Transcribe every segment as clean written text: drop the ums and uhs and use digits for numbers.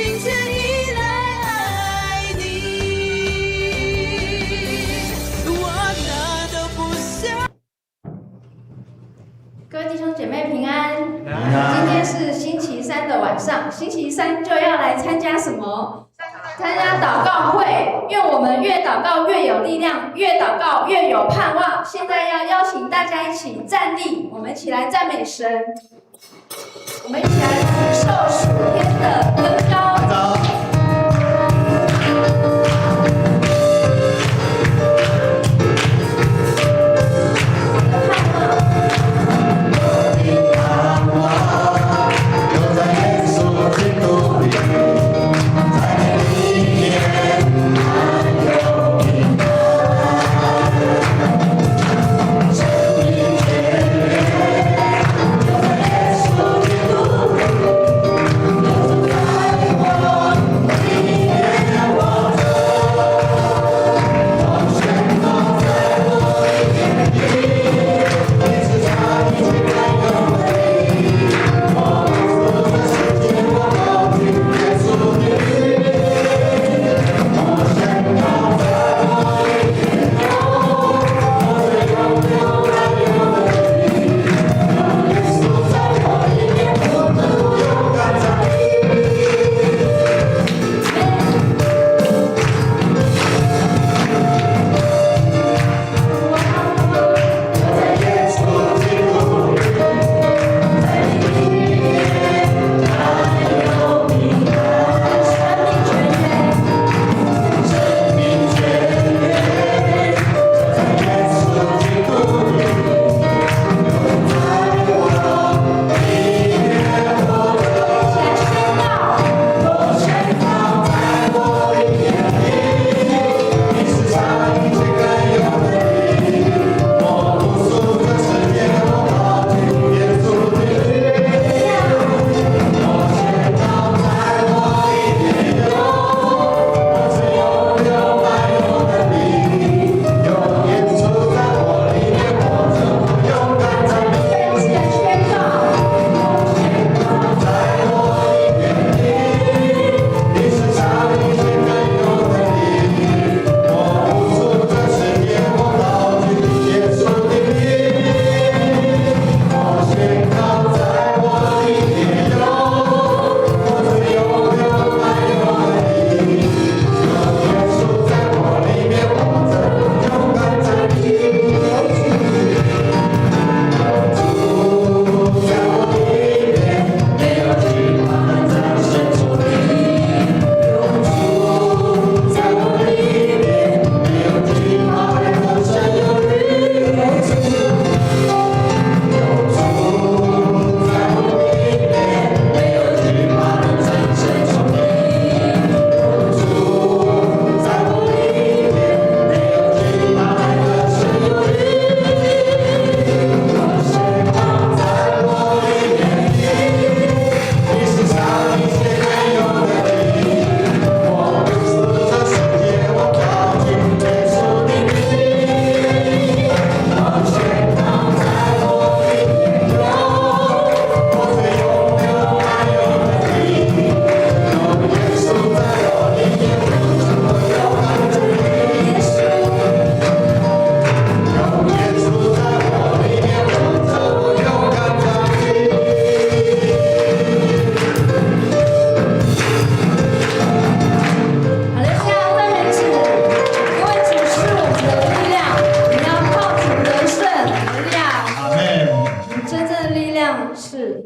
心全依赖爱你，我哪都不想。各位弟兄姐妹平安。今天是星期三的晚上，星期三就要来参加什么？参加祷告会。愿我们越祷告越有力量，越祷告越有盼望。现在要邀请大家一起站立，我们一起来赞美神，我们一起来领受属天的恩膏。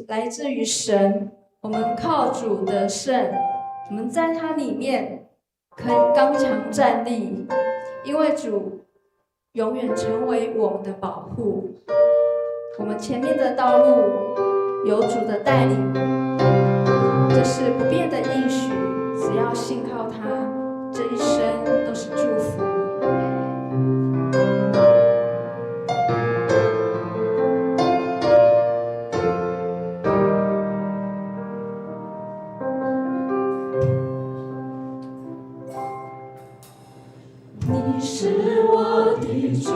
来自于神，我们靠主得胜，我们在他里面可以刚强站立，因为主永远成为我们的保护。我们前面的道路有主的带领，这是不变的应许，只要信靠他，这一生都是祝福。你是我的主，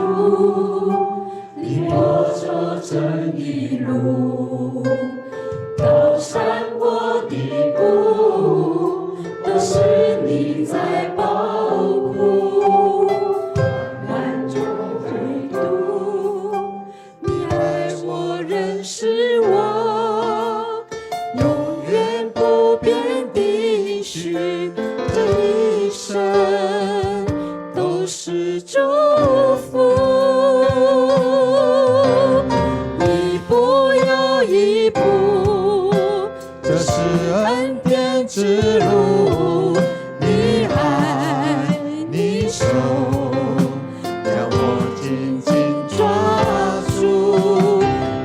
领我走正义路，高山我的谷，许，这一生都是祝福。一步又一步，这是恩典之路。你爱，你手，让我紧紧抓住。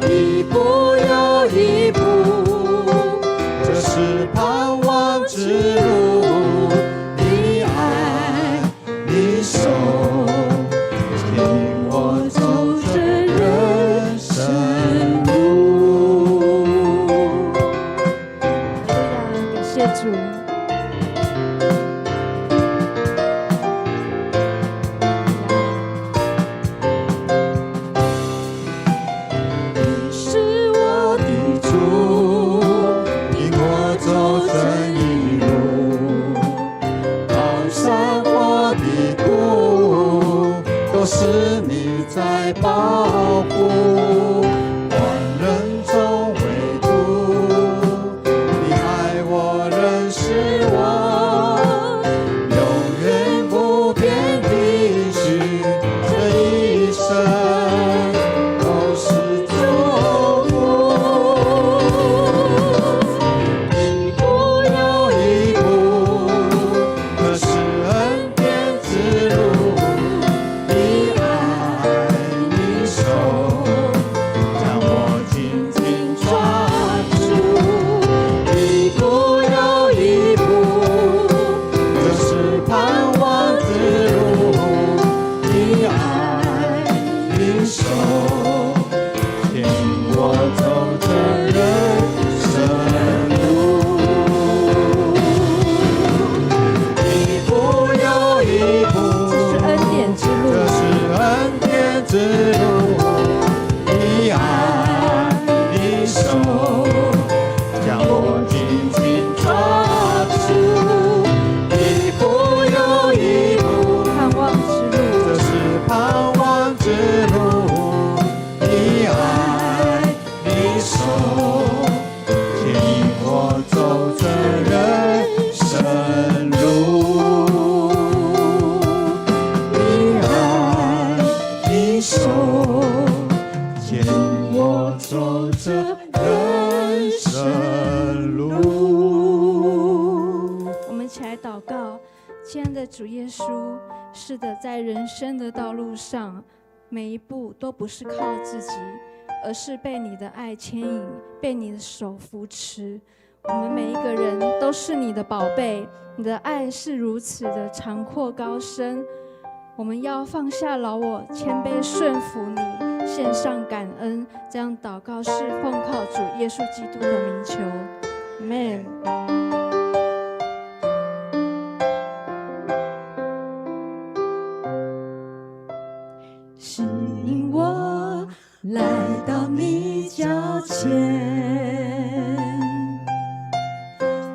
一步又一步，这是盼望之路。你爱，你手，领我走这人生路。感谢主。你是我的主，引我走这一路，高山或低谷，都是你在保护。万人中唯独你爱我，认识我，永远不变的许，这一生都是祝福。一步又一步，这是恩典之路。你爱，你手，让我紧紧抓住。一步又一步，这是盼望之路。你爱，你手，牵我走这人生路。一步又一步，这是恩典之路这是恩典之路。你爱，你手，让我紧紧抓住。一步又一步，盼望之路，这是盼望之路。你爱，你手，牵我走这人生路。你爱，你手，牵我走这人生路。我们一起来祷告。亲爱的主耶稣，是的，在人生的道路上，每一步都不是靠自己，而是被你的爱牵引，被你的手扶持。我们每一个人都是你的宝贝，你的爱是如此的长阔高深。我们要放下老我，谦卑顺服你，献上感恩。这样祷告是奉靠主耶稣基督的名求，Amen。吸引我来到你脚前，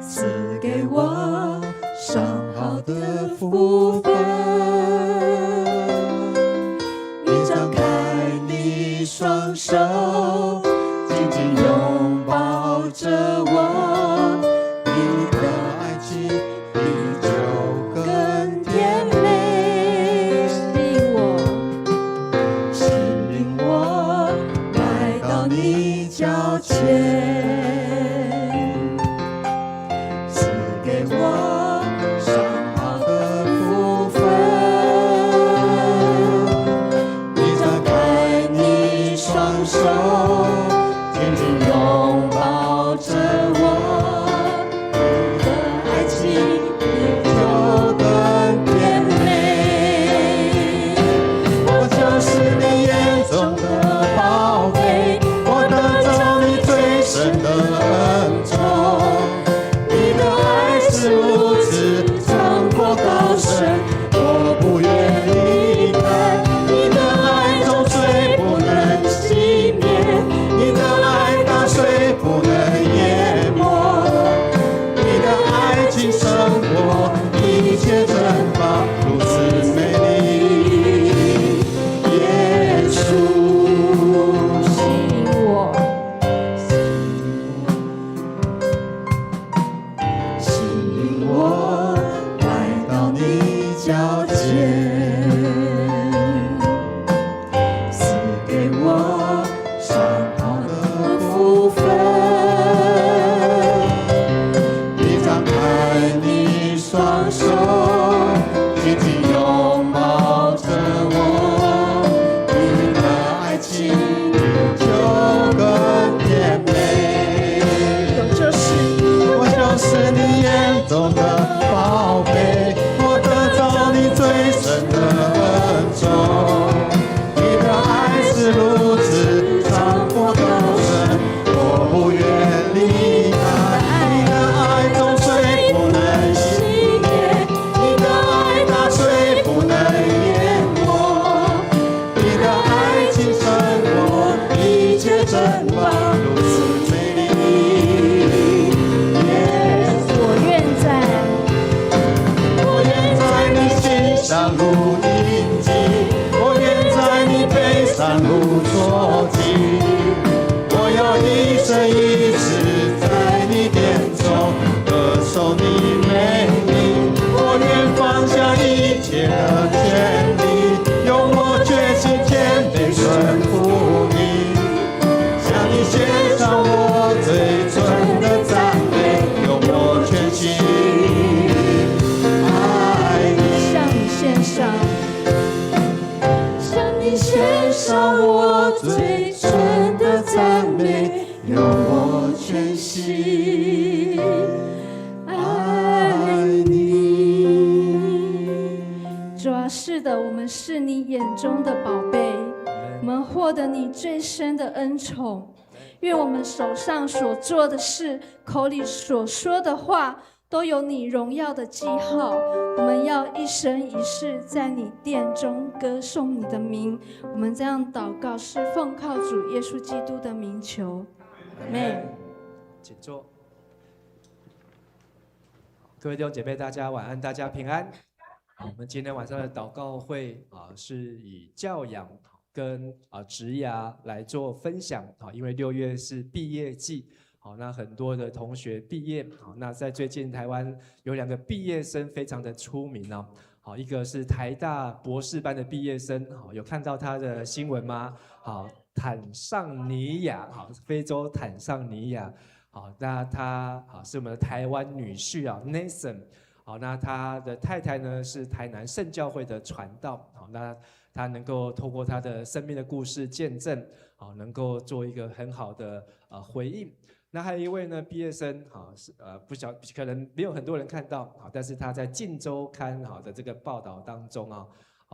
赐给我上好的福分。你张开你双手，紧紧拥抱着我，你的爱情比酒更甜美。吸引我来到你脚前，赐给我上好的福中的宝贝，我得着你最深的恩宠。你的爱是如此长阔高深，我不愿离开。你的爱总虽不能熄灭，你的爱它虽不能淹没，你的爱情胜过一切珍宝，如此美丽。我愿在你心上如印记，我愿在你背上如戳记，我要一生一世在你殿中歌颂你美丽。我愿放下一切的权利，用我决心谦卑顺服你，向你献上我最纯的赞美，用我全心爱你。向你献上，向你献上我最纯的赞美，用我全心爱你。主啊，是的，我们是你眼中的宝贝，我们获得你最深的恩宠。愿我们手上所做的事，口里所说的话，都有你荣耀的记号。我们要一生一世在你殿中歌颂你的名。我们这样祷告，是奉靠主耶稣基督的名求。阿们。请坐。各位弟兄姐妹，大家晚安，大家平安。我们今天晚上的祷告会是以教养跟职涯来做分享因为6月是毕业季。好，那很多的同学毕业，好，那在最近台湾有2个毕业生非常的出名哦。好，一个是台大博士班的毕业生，好，有看到他的新闻吗？好，坦尚尼亚，好，非洲坦尚尼亚，好，那他是我们的台湾女婿啊 ，Nathan， 好，那他的太太呢是台南圣教会的传道，好，那他能够透过他的生命的故事见证，好，能够做一个很好的回应。那还有一位呢，毕业生，是可能没有很多人看到，但是他在《镜周刊》的这个报道当中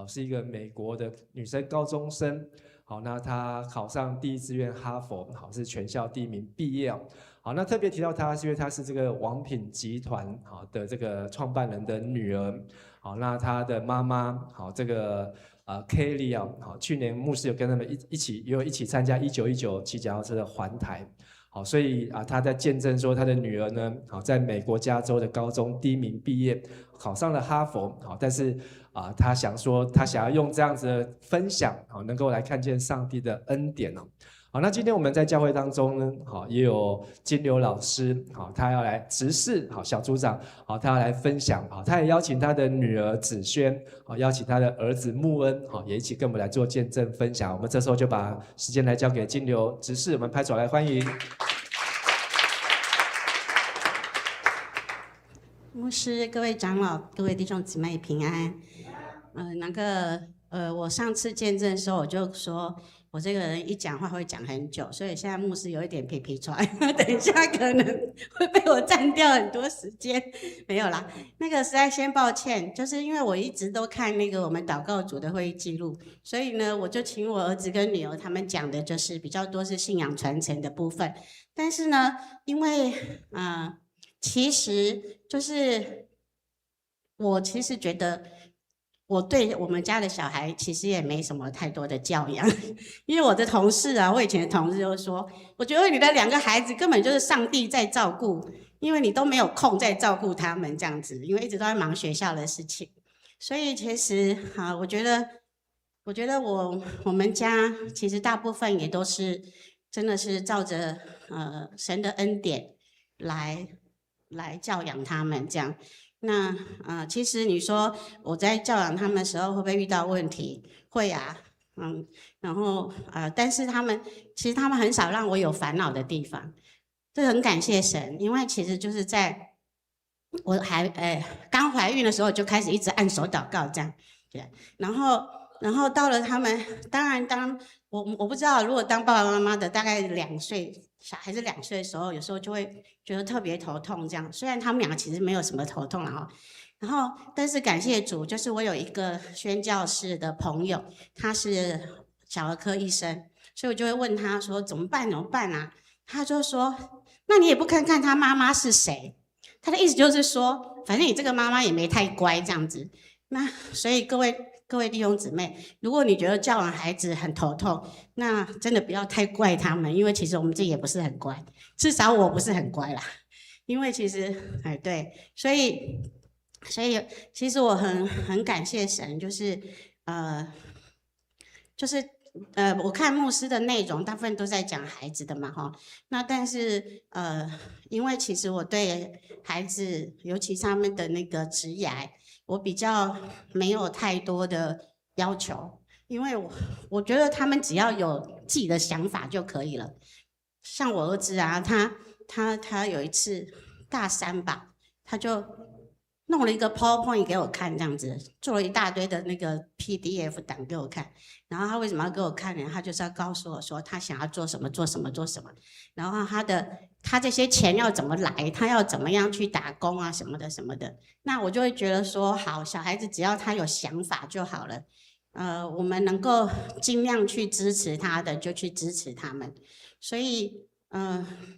是一个美国的女生高中生，好，那她考上第1志愿哈佛，好，是全校第1名毕业好，那特别提到她是因为她是这个王品集团的这个创办人的女儿，好，那她的妈妈好这个Kelly 好，去年牧师有跟他们一起参加1919骑脚踏车的环台。好，所以他在见证说，他的女儿呢，好，在美国加州的高中第1名毕业，考上了哈佛，好，但是他想说，他想要用这样子的分享，好，能够来看见上帝的恩典好，那今天我们在教会当中呢，好，也有金流老师，好，他要来执事，好，小组长，好，他要来分享，好，他也邀请他的女儿子萱，好，邀请他的儿子穆恩，好，也一起跟我们来做见证分享。我们这时候就把时间来交给金流执事，我们拍手来欢迎。牧师、各位长老、各位弟兄姊妹平安。我上次见证的时候，我就说我这个人一讲话会讲很久，所以现在牧师有一点皮皮喘，等一下可能会被我占掉很多时间。没有啦，那个实在先抱歉，就是因为我一直都看那个我们祷告组的会议记录，所以呢，我就请我儿子跟女儿他们讲的就是比较多是信仰传承的部分。但是呢，因为其实就是我其实觉得我对我们家的小孩其实也没什么太多的教养，因为我的同事我以前的同事就说，我觉得你的2个孩子根本就是上帝在照顾，因为你都没有空在照顾他们这样子，因为一直都在忙学校的事情。所以其实我觉得我们家其实大部分也都是真的是照着神的恩典来教养他们这样。那其实你说我在教养他们的时候会不会遇到问题？会啊，然后但是其实他们很少让我有烦恼的地方，这很感谢神，因为其实就是在我刚怀孕的时候就开始一直按手祷告这样，对，然后到了他们，当然当我不知道，如果当爸爸妈妈的，大概2岁，小孩子2岁的时候，有时候就会觉得特别头痛这样。虽然他们两个其实没有什么头痛了哈，然后但是感谢主，就是我有一个宣教士的朋友，他是小儿科医生，所以我就会问他说怎么办啊？他就说那你也不看看他妈妈是谁？他的意思就是说，反正你这个妈妈也没太乖这样子。那所以各位弟兄姊妹，如果你觉得教养孩子很头痛，那真的不要太怪他们，因为其实我们自己也不是很乖，至少我不是很乖啦。因为其实对，所以其实我很感谢神，就是我看牧师的内容大部分都在讲孩子的嘛哈，那但是因为其实我对孩子，尤其他们的那个职业，我比较没有太多的要求，因为我觉得他们只要有自己的想法就可以了。像我儿子啊，他有一次大3吧，他就弄了一个 PowerPoint 给我看，这样子做了一大堆的那个 PDF 档给我看。然后他为什么要给我看呢？他就是要告诉我说他想要做什么，然后他这些钱要怎么来，他要怎么样去打工啊什么的。那我就会觉得说，好，小孩子只要他有想法就好了。我们能够尽量去支持他的，就去支持他们。所以，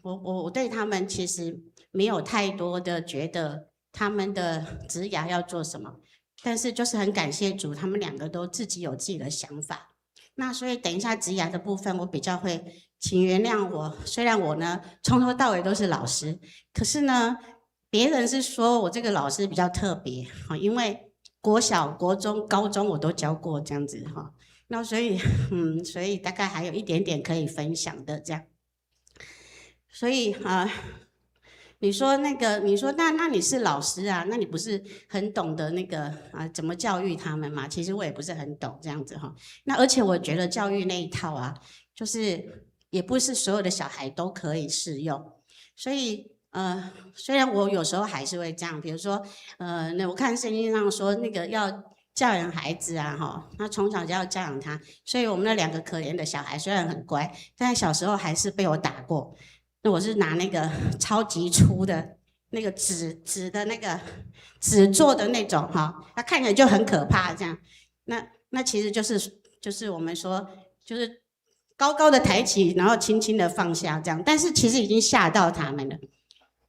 我对他们其实没有太多的觉得他们的职涯要做什么，但是就是很感谢主，他们2个都自己有自己的想法。那所以等一下职涯的部分，我比较会，请原谅我，虽然我呢从头到尾都是老师，可是呢，别人是说我这个老师比较特别，因为国小、国中、高中我都教过这样子哈。那所以大概还有一点点可以分享的这样。所以你说那你是老师啊，那你不是很懂得那个怎么教育他们嘛？其实我也不是很懂这样子哈。那而且我觉得教育那一套啊，就是也不是所有的小孩都可以适用。所以虽然我有时候还是会这样，比如说那我看圣经上说那个要教养孩子啊哈，那从小就要教养他。所以我们那2个可怜的小孩虽然很乖，但小时候还是被我打过。那我是拿那个超级粗的那个纸的那个纸做的那种哈，它看起来就很可怕这样。那其实就是我们说就是高高的抬起，然后轻轻的放下这样，但是其实已经吓到他们了。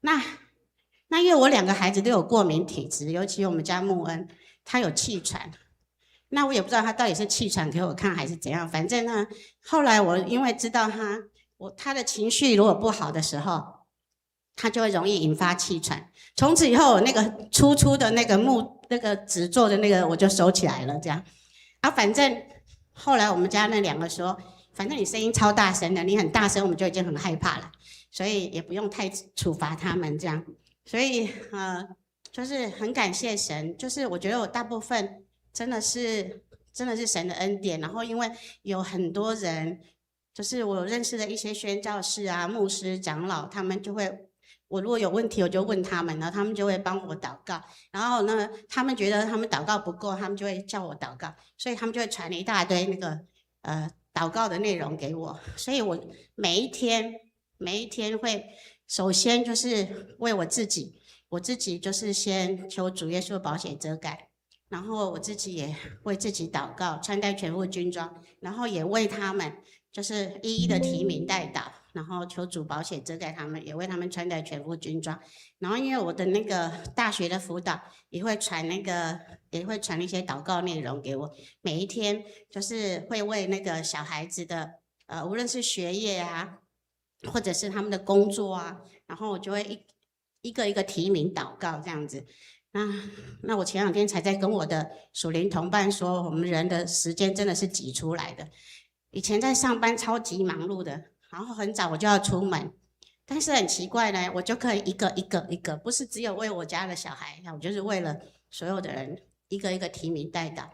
那因为我2个孩子都有过敏体质，尤其我们家穆恩他有气喘，那我也不知道他到底是气喘给我看还是怎样，反正呢，后来我因为知道他的情绪如果不好的时候，他就会容易引发气喘。从此以后，我那个粗的那个纸做的那个我就收起来了，这样。反正后来我们家那2个说，反正你声音超大声的，你很大声我们就已经很害怕了，所以也不用太处罚他们这样。所以就是很感谢神，就是我觉得我大部分真的是神的恩典，然后因为有很多人。就是我认识的一些宣教士啊、牧师、长老，他们就会，我如果有问题，我就问他们，然后他们就会帮我祷告。然后呢，他们觉得他们祷告不够，他们就会叫我祷告，所以他们就会传一大堆那个祷告的内容给我。所以我每一天会首先就是为我自己就是先求主耶稣的宝血遮盖，然后我自己也为自己祷告，穿戴全副军装，然后也为他们。就是一一的提名代祷，然后求主宝血遮盖他们，也为他们穿戴全副军装。然后因为我的那个大学的辅导也会传一些祷告内容给我，每一天就是会为那个小孩子的无论是学业啊，或者是他们的工作啊，然后我就会一个一个提名祷告这样子。那我前2天才在跟我的属灵同伴说，我们人的时间真的是挤出来的。以前在上班超级忙碌的，然后很早我就要出门，但是很奇怪呢，我就可以一个，不是只有为我家的小孩，我就是为了所有的人一个一个提名代祷。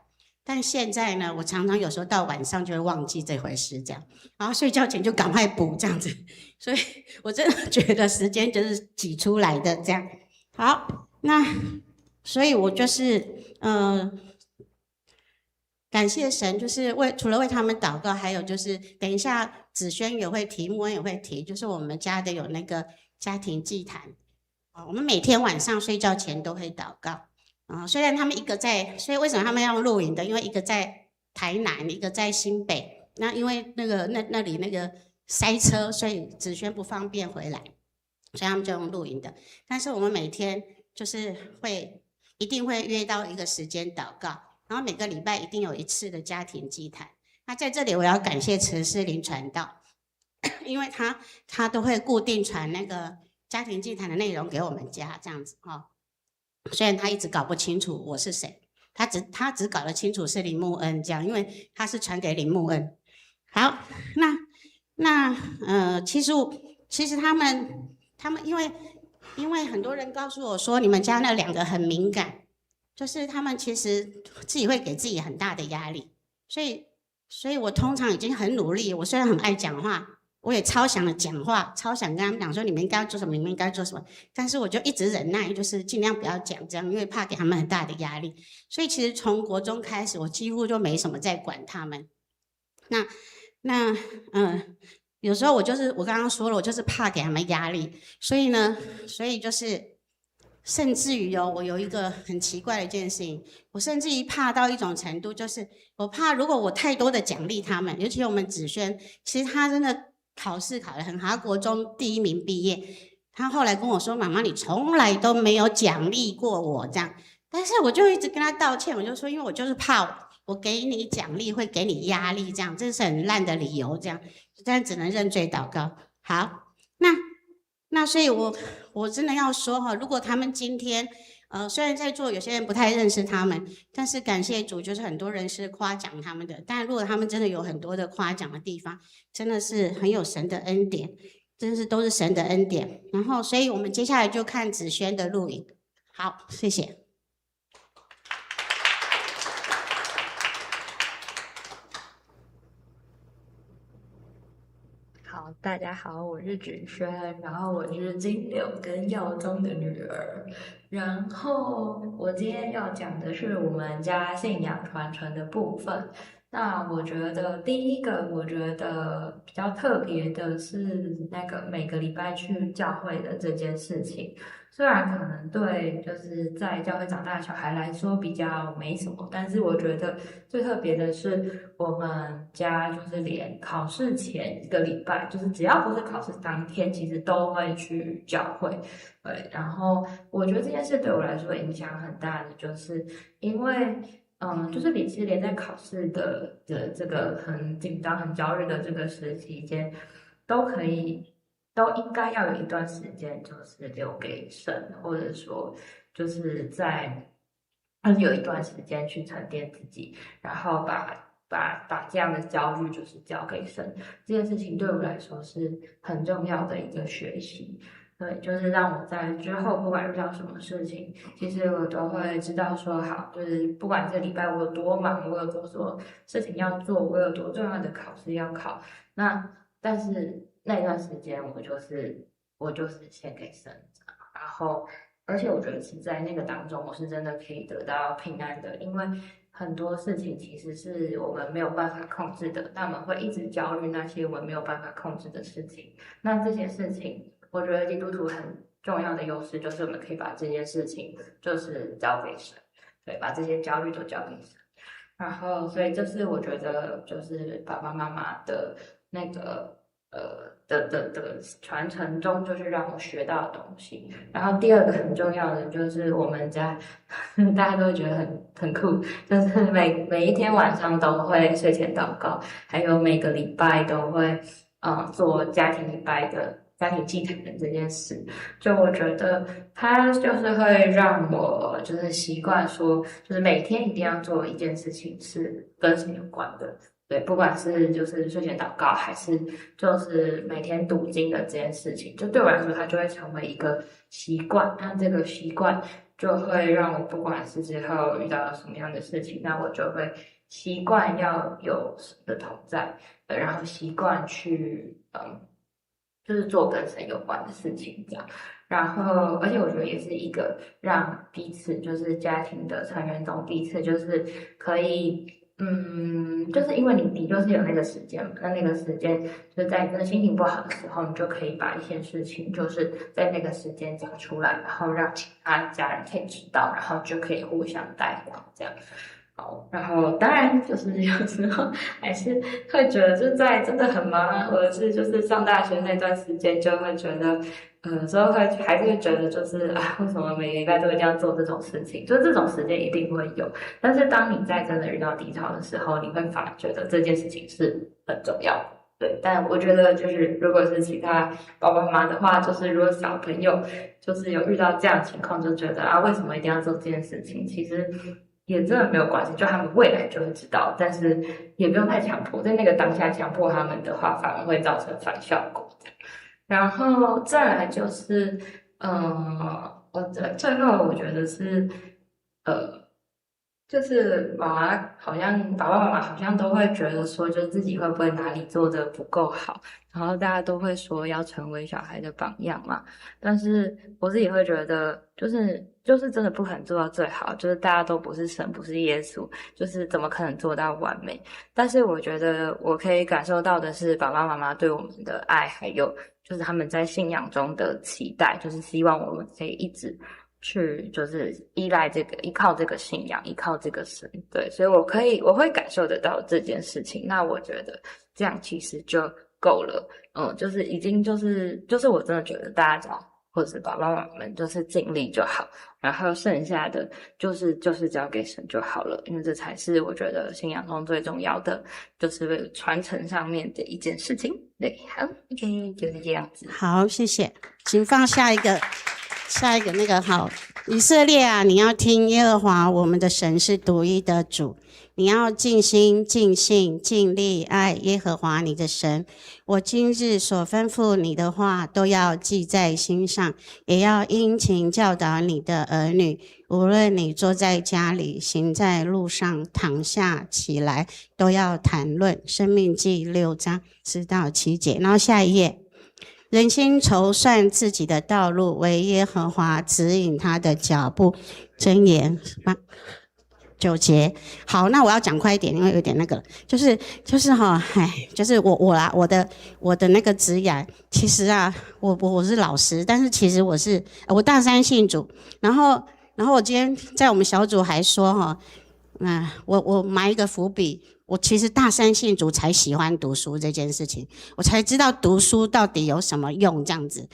但现在呢，我常常有时候到晚上就会忘记这回事，这样，然后睡觉前就赶快补这样子，所以我真的觉得时间就是挤出来的这样。好，那所以我就是感谢神，就是除了为他们祷告，还有就是等一下子轩也会提，穆恩也会提，就是我们家的有那个家庭祭坛啊，我们每天晚上睡觉前都会祷告啊。虽然他们一个在，所以为什么他们要用录影的？因为一个在台南，一个在新北，那因为那里那个塞车，所以子轩不方便回来，所以他们就用录影的。但是我们每天就是一定会约到一个时间祷告。然后每个礼拜一定有一次的家庭祭坛。那在这里我要感谢陈思玲传道，因为他都会固定传那个家庭祭坛的内容给我们家这样子哈。虽然他一直搞不清楚我是谁，他只搞得清楚是林慕恩这样，因为他是传给林慕恩。好，其实他们因为很多人告诉我说你们家那2个很敏感。就是他们其实自己会给自己很大的压力，所以我通常已经很努力。我虽然很爱讲话，我也超想的讲话，超想跟他们讲说你们应该要做什么，你们应该做什么，但是我就一直忍耐，就是尽量不要讲这样，因为怕给他们很大的压力。所以其实从国中开始，我几乎就没什么在管他们。有时候我刚刚说了，我就是怕给他们压力，所以就是。甚至于我有一个很奇怪的一件事情，我甚至于怕到一种程度，就是我怕如果我太多的奖励他们，尤其我们子轩，其实他真的考试考得很好，他国中第1名毕业。他后来跟我说：“妈妈，你从来都没有奖励过我这样。”但是我就一直跟他道歉，我就说：“因为我就是怕我给你奖励会给你压力，这样这是很烂的理由，这样，但只能认罪祷告。”好，那所以我真的要说哈，如果他们今天虽然在座有些人不太认识他们，但是感谢主，就是很多人是夸奖他们的。但如果他们真的有很多的夸奖的地方，真的是很有神的恩典，真是都是神的恩典。然后，所以我们接下来就看子轩的录影。好，谢谢。好，大家好，我是芷萱，然后我是金柳跟耀宗的女儿，然后我今天要讲的是我们家信仰传承的部分。那我觉得第一个，我觉得比较特别的是那个每个礼拜去教会的这件事情。虽然可能对就是在教会长大的小孩来说比较没什么，但是我觉得最特别的是我们家就是连考试前1个礼拜，就是只要不是考试当天，其实都会去教会。对，然后我觉得这件事对我来说影响很大的，就是因为就是其实连在考试的这个很紧张、很焦虑的这个时期间，都应该要有一段时间，就是留给神，或者说就是有一段时间去沉淀自己，然后把这样的焦虑就是交给神。这件事情对我来说是很重要的一个学习。对，就是让我在之后不管遇到什么事情，其实我都会知道说好，就是不管这礼拜我有多忙，我有多少事情要做，我有多重要的考试要考，但是那段时间我就是献给神，然后而且我觉得是在那个当中，我是真的可以得到平安的，因为很多事情其实是我们没有办法控制的，那我们会一直焦虑那些我们没有办法控制的事情，那这些事情。我觉得基督徒很重要的优势就是我们可以把这件事情就是交给神，对，把这些焦虑都交给神。然后，所以这是我觉得就是爸爸妈妈的那个的传承中，就是让我学到的东西。然后第二个很重要的就是我们家大家都会觉得很酷，就是每一天晚上都会睡前祷告，还有每个礼拜都会做家庭礼拜的。家庭祭坛的这件事，就我觉得它就是会让我就是习惯说，就是每天一定要做一件事情是跟神有关的，对，不管是就是睡前祷告，还是就是每天读经的这件事情，就对我来说，它就会成为一个习惯。那这个习惯就会让我不管是之后遇到什么样的事情，那我就会习惯要有神的同在，然后习惯去就是做跟神有关的事情，这样。然后，而且我觉得也是一个让彼此就是家庭的成员中彼此就是可以就是因为你就是有那个时间嘛，那个时间就是在真的心情不好的时候，你就可以把一些事情就是在那个时间讲出来，然后让其他家人可以知道，然后就可以互相带到这样。好，然后当然就是有时候还是会觉得，就在真的很忙，或者是就是上大学那段时间，就会觉得，有时候还是会觉得，就是啊，为什么每个礼拜都一定要做这种事情？就是这种时间一定会有，但是当你在真的遇到低潮的时候，你会反而觉得这件事情是很重要的。对，但我觉得就是如果是其他爸爸妈妈的话，就是如果小朋友就是有遇到这样的情况，就觉得啊，为什么一定要做这件事情？其实也真的没有关系，就他们未来就会知道，但是也不用太强迫，在那个当下强迫他们的话，反而会造成反效果。然后再来就是，我最后我觉得是，就是爸爸妈妈好像都会觉得说，就自己会不会哪里做的不够好，然后大家都会说要成为小孩的榜样嘛。但是我自己会觉得，就是真的不可能做到最好，就是大家都不是神，不是耶稣，就是怎么可能做到完美？但是我觉得我可以感受到的是，爸爸妈妈对我们的爱，还有就是他们在信仰中的期待，就是希望我们可以一直去就是依靠这个信仰，依靠这个神。对，所以我会感受得到这件事情。那我觉得这样其实就够了。就是已经就是我真的觉得大家或者是爸爸妈妈们就是尽力就好，然后剩下的就是交给神就好了，因为这才是我觉得信仰中最重要的，就是传承上面的一件事情。对，好 ，OK， 就是这样子。好，谢谢，请放下一个那个好。以色列啊，你要听耶和华我们的神是独一的主，你要尽心尽性尽力爱耶和华你的神。我今日所吩咐你的话都要记在心上，也要殷勤教导你的儿女，无论你坐在家里，行在路上，躺下起来，都要谈论。申命记6章4到7节。然后下一页，人心筹算自己的道路，为耶和华指引他的脚步。箴言9节。好，那我要讲快一点，因为有点那个，就是我的那个职业，其实啊，我是老师，但是其实我大三信主，然后我今天在我们小组还说我埋一个伏笔。我其实大三信主才喜欢读书这件事情，我才知道读书到底有什么用这样子。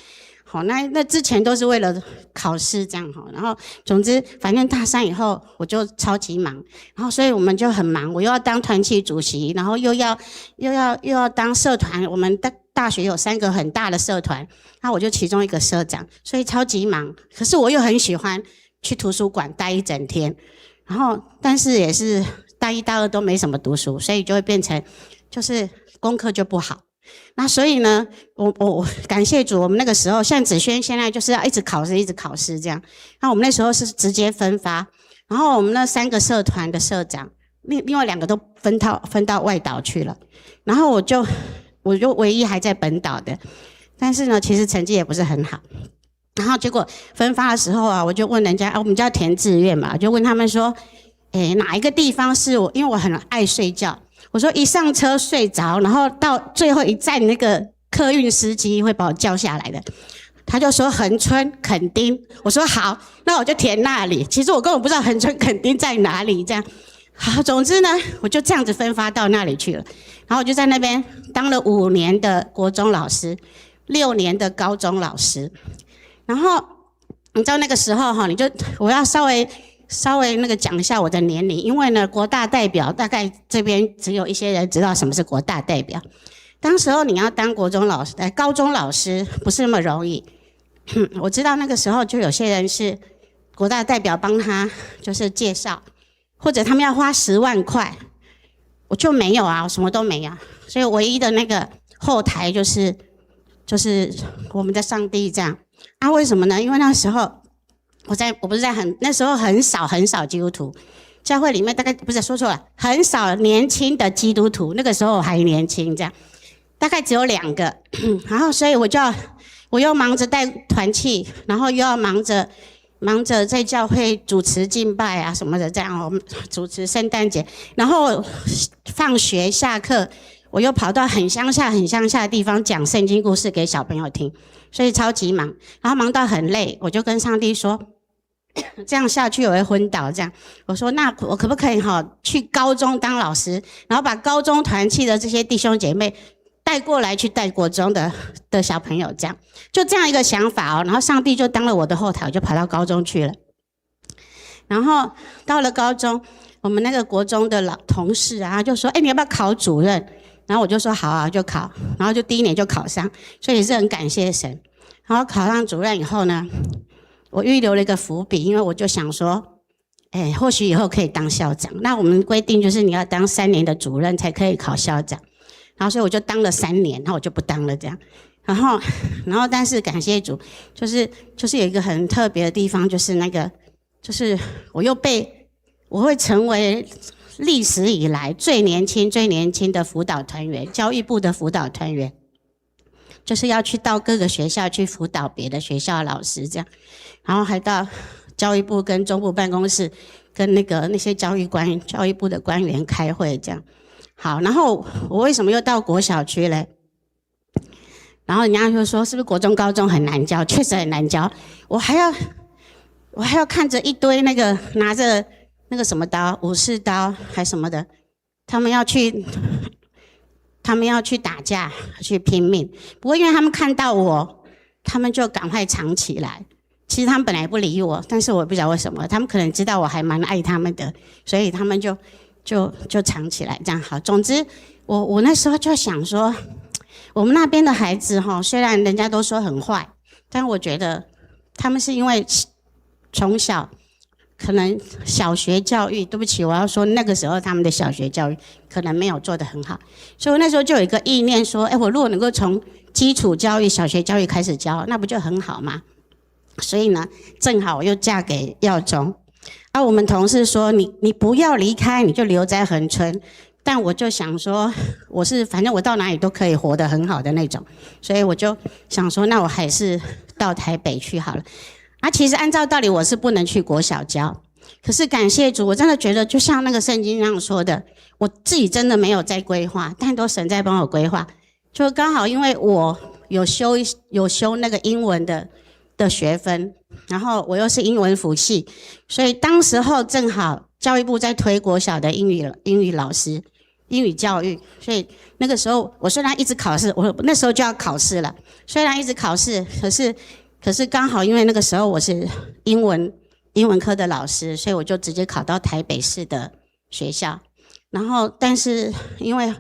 好，那之前都是为了考试这样。然后总之反正大三以后我就超级忙，然后所以我们就很忙，我又要当团契主席，然后又要当社团，我们大学有3个很大的社团，那我就其中一个社长，所以超级忙。可是我又很喜欢去图书馆待一整天，然后但是也是大1大2都没什么读书，所以就会变成就是功课就不好。那所以呢，我感谢主，我们那个时候像子轩现在就是要一直考试这样。那我们那时候是直接分发，然后我们那3个社团的社长，另外2个都分到外岛去了，然后我就唯一还在本岛的，但是呢，其实成绩也不是很好。然后结果分发的时候啊，我就问人家，我们就要填志愿嘛，就问他们说，哪一个地方是因为我很爱睡觉。我说一上车睡着，然后到最后一站那个客运司机会把我叫下来的。他就说恒春垦丁，我说好，那我就填那里。其实我根本不知道恒春垦丁在哪里，这样。好，总之呢，我就这样子分发到那里去了。然后我就在那边当了5年的国中老师，6年的高中老师。然后你知道那个时候我要稍微那个讲一下我的年龄，因为呢，国大代表大概这边只有一些人知道什么是国大代表。当时候你要当高中老师不是那么容易。我知道那个时候就有些人是国大代表帮他就是介绍，或者他们要花10万块，我就没有啊，我什么都没有。所以唯一的那个后台就是我们的上帝这样。为什么呢？因为那时候那时候很少基督徒，教会里面大概不是说错了，很少年轻的基督徒，那个时候我还年轻，这样大概只有2个，然后所以我又忙着带团契，然后又要忙着忙着在教会主持敬拜啊什么的，这样我们主持圣诞节，然后放学下课，我又跑到很乡下的地方讲圣经故事给小朋友听，所以超级忙，然后忙到很累，我就跟上帝说，这样下去我会昏倒。这样我说，那我可不可以去高中当老师，然后把高中团契的这些弟兄姐妹带过来去带国中的小朋友，这样就这样一个想法然后上帝就当了我的后台，我就跑到高中去了。然后到了高中，我们那个国中的老同事啊就说，你要不要考主任？然后我就说好啊，就考，然后就第一年就考上，所以也是很感谢神。然后考上主任以后呢，我预留了一个伏笔，因为我就想说，或许以后可以当校长。那我们规定就是你要当3年的主任才可以考校长。然后所以我就当了3年，然后我就不当了这样。然后但是感谢主，就是有一个很特别的地方，就是我会成为历史以来最年轻的辅导团员，教育部的辅导团员，就是要去到各个学校去辅导别的学校的老师这样，然后还到教育部跟中部办公室跟那些教育部的官员开会这样。好，然后我为什么又到国小去嘞？然后人家就说是不是国中高中很难教？确实很难教，我还要看着一堆那个拿着那个什么刀，武士刀还什么的，他们要去打架，去拼命。不过因为他们看到我，他们就赶快藏起来。其实他们本来不理我，但是我不知道为什么，他们可能知道我还蛮爱他们的，所以他们就藏起来这样。好，总之我那时候就想说，我们那边的孩子虽然人家都说很坏，但我觉得他们是因为从小可能小学教育，对不起，我要说那个时候他们的小学教育可能没有做得很好，所以我那时候就有一个意念说，我如果能够从基础教育、小学教育开始教，那不就很好吗？所以呢，正好我又嫁给耀中。我们同事说你不要离开，你就留在恒春。但我就想说，反正我到哪里都可以活得很好的那种，所以我就想说，那我还是到台北去好了。其实按照道理我是不能去国小教，可是感谢主，我真的觉得就像那个圣经上说的，我自己真的没有在规划，但都神在帮我规划。就刚好因为我有修那个英文的学分，然后我又是英文辅系，所以当时候正好教育部在推国小的英语老师、英语教育，所以那个时候我虽然一直考试，我那时候就要考试了，虽然一直考试，可是刚好因为那个时候我是英文科的老师，所以我就直接考到台北市的学校。然后但是因为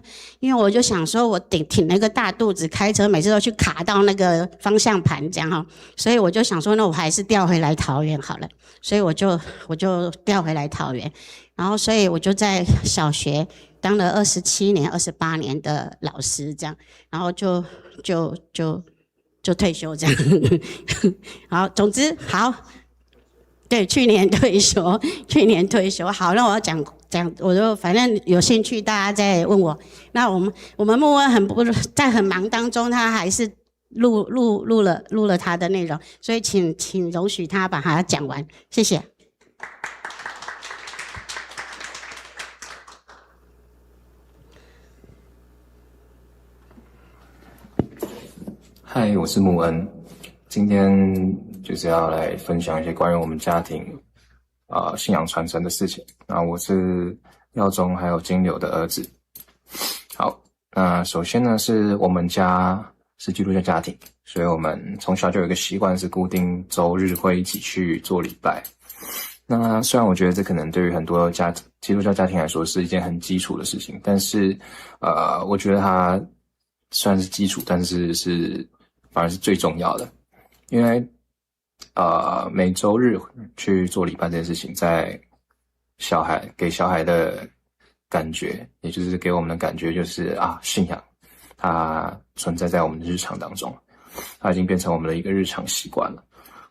我就想说我挺那个大肚子，开车每次都去卡到那个方向盘这样所以我就想说那我还是调回来桃园好了，所以我就调回来桃园，然后所以我就在小学当了27年28年的老师这样，然后就退休这样好，总之好，对，去年退休好，那我要讲，我就反正有兴趣大家再问我。那我们牧恩在很忙当中，他还是录了他的内容，所以请容许他把它讲完，谢谢。嗨，我是牧恩，今天就是要来分享一些关于我们家庭信仰传承的事情。那我是耀中还有金柳的儿子。好，那首先呢，是我们家是基督教家庭，所以我们从小就有一个习惯，是固定周日会一起去做礼拜。那虽然我觉得这可能对于很多基督教家庭来说是一件很基础的事情，但是我觉得它虽然是基础，但是反而是最重要的。因为每周日去做礼拜这件事情，在给小孩的感觉，也就是给我们的感觉，就是信仰它存在在我们的日常当中，它已经变成我们的一个日常习惯了。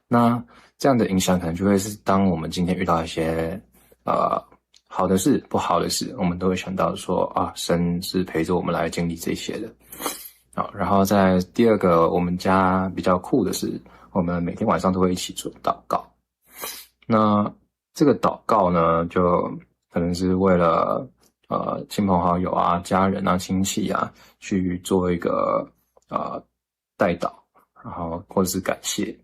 那这样的影响可能就会是，当我们今天遇到一些好的事、不好的事，我们都会想到说神是陪着我们来经历这些的。好，然后在第二个，我们家比较酷的是，我们每天晚上都会一起做祷告。那这个祷告呢，就可能是为了亲朋好友啊、家人啊、亲戚啊，去做一个代祷，然后或者是感谢。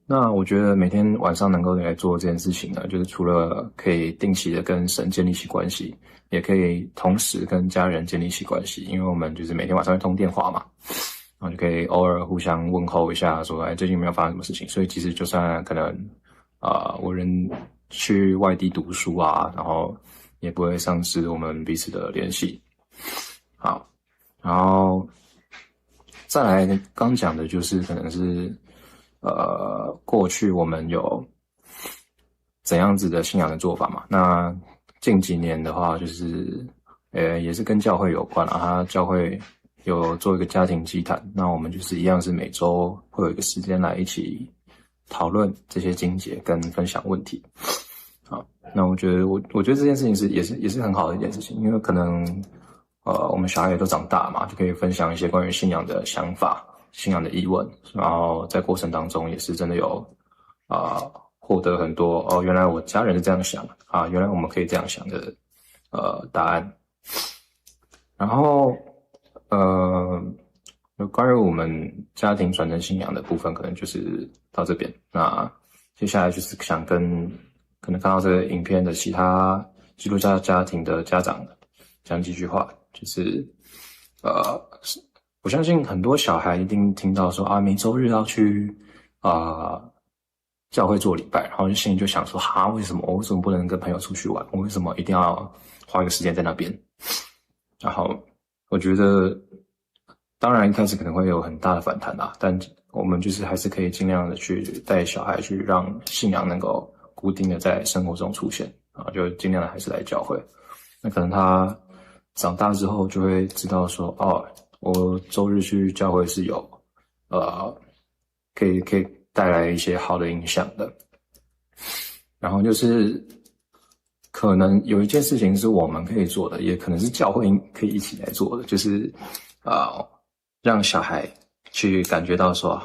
那我觉得每天晚上能够来做这件事情呢，就是除了可以定期的跟神建立起关系，也可以同时跟家人建立起关系，因为我们就是每天晚上会通电话嘛，然后就可以偶尔互相问候一下，说最近有没有发生什么事情。所以其实就算可能我人去外地读书啊，然后也不会丧失我们彼此的联系。好，然后再来刚讲的就是可能是过去我们有怎样子的信仰的做法嘛。那近几年的话，就是也是跟教会有关啊，他教会有做一个家庭祭坛，那我们就是一样是每周会有一个时间来一起讨论这些经节跟分享问题。好，那我觉得这件事情也是很好的一件事情，因为可能我们小孩也都长大嘛，就可以分享一些关于信仰的想法、信仰的疑问，然后在过程当中也是真的有获得很多原来我家人是这样想啊，原来我们可以这样想的答案。然后关于我们家庭传承信仰的部分，可能就是到这边。那接下来就是想跟可能看到这个影片的其他基督教家庭的家长讲几句话，就是我相信很多小孩一定听到说每周日要去教会做礼拜，然后心里就想说为什么我为什么不能跟朋友出去玩？我为什么一定要花一个时间在那边？然后我觉得当然一开始可能会有很大的反弹啦，但我们就是还是可以尽量的去带小孩去让信仰能够固定的在生活中出现就尽量的还是来教会。那可能他长大之后就会知道说我周日去教会是有可以带来一些好的影响的。然后就是可能有一件事情是我们可以做的，也可能是教会可以一起来做的，就是让小孩去感觉到说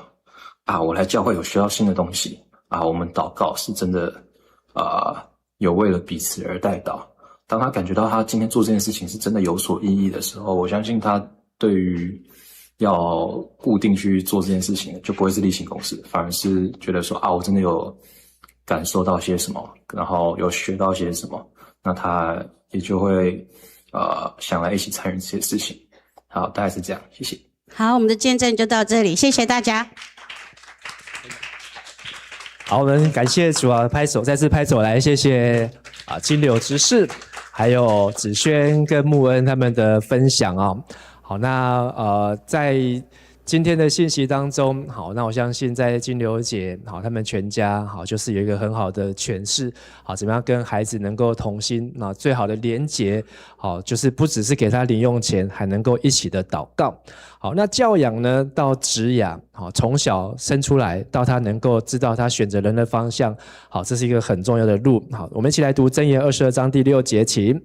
我来教会有学到新的东西我们祷告是真的有为了彼此而代祷。当他感觉到他今天做这件事情是真的有所意义的时候，我相信他对于要固定去做这件事情就不会是例行公事，反而是觉得说我真的有感受到些什么，然后有学到些什么，那他也就会想来一起参与这些事情。好，大概是这样，谢谢。好，我们的见证就到这里，谢谢大家。好，我们感谢主拍手，再次拍手来，谢谢金柳执事，还有子轩跟穆恩他们的分享好，那在今天的信息当中，好，那我相信在金柳姐他们全家就是有一个很好的诠释，怎么样跟孩子能够同心，最好的连结，就是不只是给他零用钱，还能够一起的祷告。好，那教养呢，到职涯，从小生出来到他能够知道他选择人的方向，好，这是一个很重要的路。好，我们一起来读箴言22章第6节，请。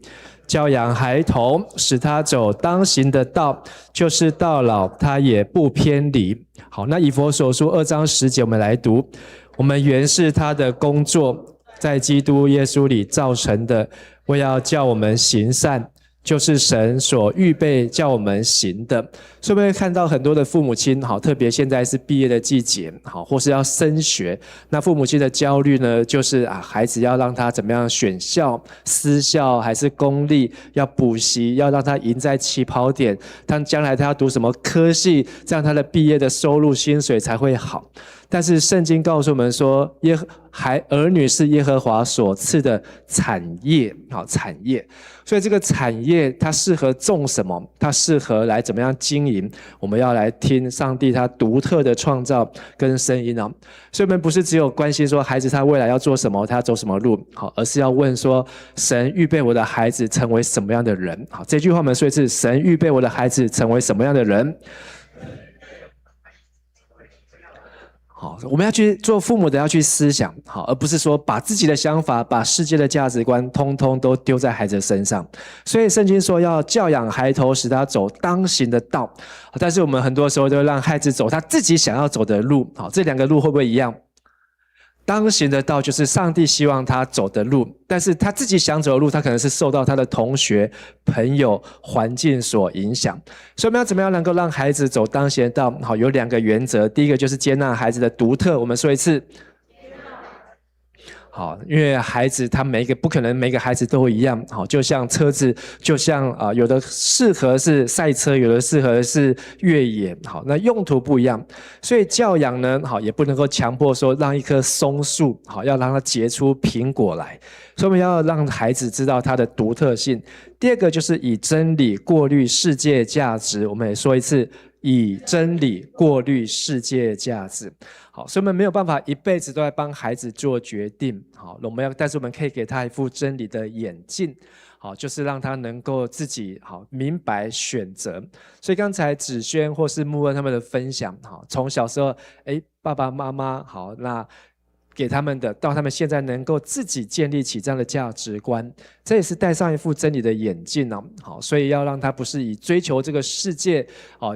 教养孩童，使他走当行的道，就是到老他也不偏离。好，那以弗所书2章10节，我们来读。我们原是他的工作，在基督耶稣里造成的，为要叫我们行善，就是神所预备叫我们行的。所以我们会看到很多的父母亲，特别现在是毕业的季节，或是要升学，那父母亲的焦虑呢，就是孩子要让他怎么样选校，私校还是公立，要补习，要让他赢在起跑点，但将来他要读什么科系，这样他的毕业的收入薪水才会好。但是圣经告诉我们说，儿女是耶和华所赐的产业，产业。所以这个产业它适合种什么？它适合来怎么样经营？我们要来听上帝他独特的创造跟声音所以我们不是只有关心说孩子他未来要做什么，他要走什么路，而是要问说神预备我的孩子成为什么样的人？好，这句话我们说一次：神预备我的孩子成为什么样的人？好，我们要去做父母的，要去思想，好，而不是说把自己的想法、把世界的价值观通通都丢在孩子身上。所以圣经说要教养孩童，使他走当行的道。但是我们很多时候都让孩子走他自己想要走的路，好，这两个路会不会一样？当行的道就是上帝希望他走的路，但是他自己想走的路，他可能是受到他的同学、朋友、环境所影响。所以我们要怎么样能够让孩子走当行的道？好，有2个原则。第一个就是接纳孩子的独特，我们说一次。好，因为孩子他不可能每个孩子都一样，好，就像车子，就像有的适合是赛车，有的适合是越野，好，那用途不一样，所以教养呢，好也不能够强迫说让一棵松树，好要让它结出苹果来，所以我们要让孩子知道它的独特性。第二个就是以真理过滤世界价值，我们也说一次，以真理过滤世界价值。好，所以我们没有办法一辈子都在帮孩子做决定。好，但是我们可以给他一副真理的眼镜。好，就是让他能够自己好明白选择。所以刚才子轩或是穆恩他们的分享，好，从小时候，爸爸妈妈好，那给他们的，到他们现在能够自己建立起这样的价值观，这也是戴上一副真理的眼镜哦。好，所以要让他不是以追求这个世界，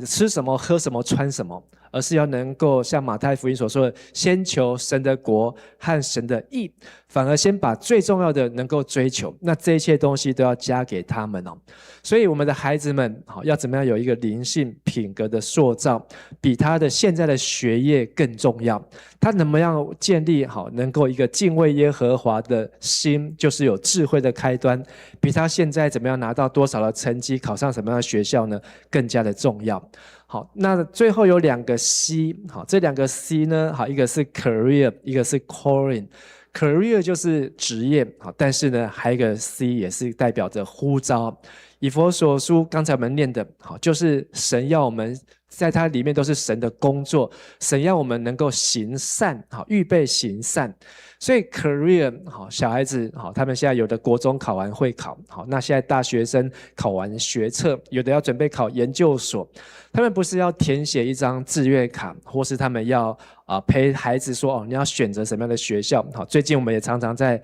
吃什么喝什么穿什么，而是要能够像马太福音所说的，先求神的国和神的义，反而先把最重要的能够追求，那这一切东西都要加给他们哦。所以我们的孩子们好，要怎么样有一个灵性品格的塑造，比他的现在的学业更重要。他能不能建立好能够一个敬畏耶和华的心，就是有智慧的开端，比他现在怎么样拿到多少的成绩，考上什么样的学校呢，更加的重要。好，那最后有2个 C， 好，这2个 C 呢，好，一个是 career， 一个是 calling。career 就是职业，好，但是呢，还有一个 C 也是代表着呼召。以弗所书刚才我们念的，好，就是神要我们在它里面都是神的工作，神要我们能够行善，好，预备行善。所以 career 好，小孩子好，他们现在有的国中考完会考，好，那现在大学生考完学测，有的要准备考研究所，他们不是要填写一张志愿卡，或是他们要陪孩子说你要选择什么样的学校。好，最近我们也常常在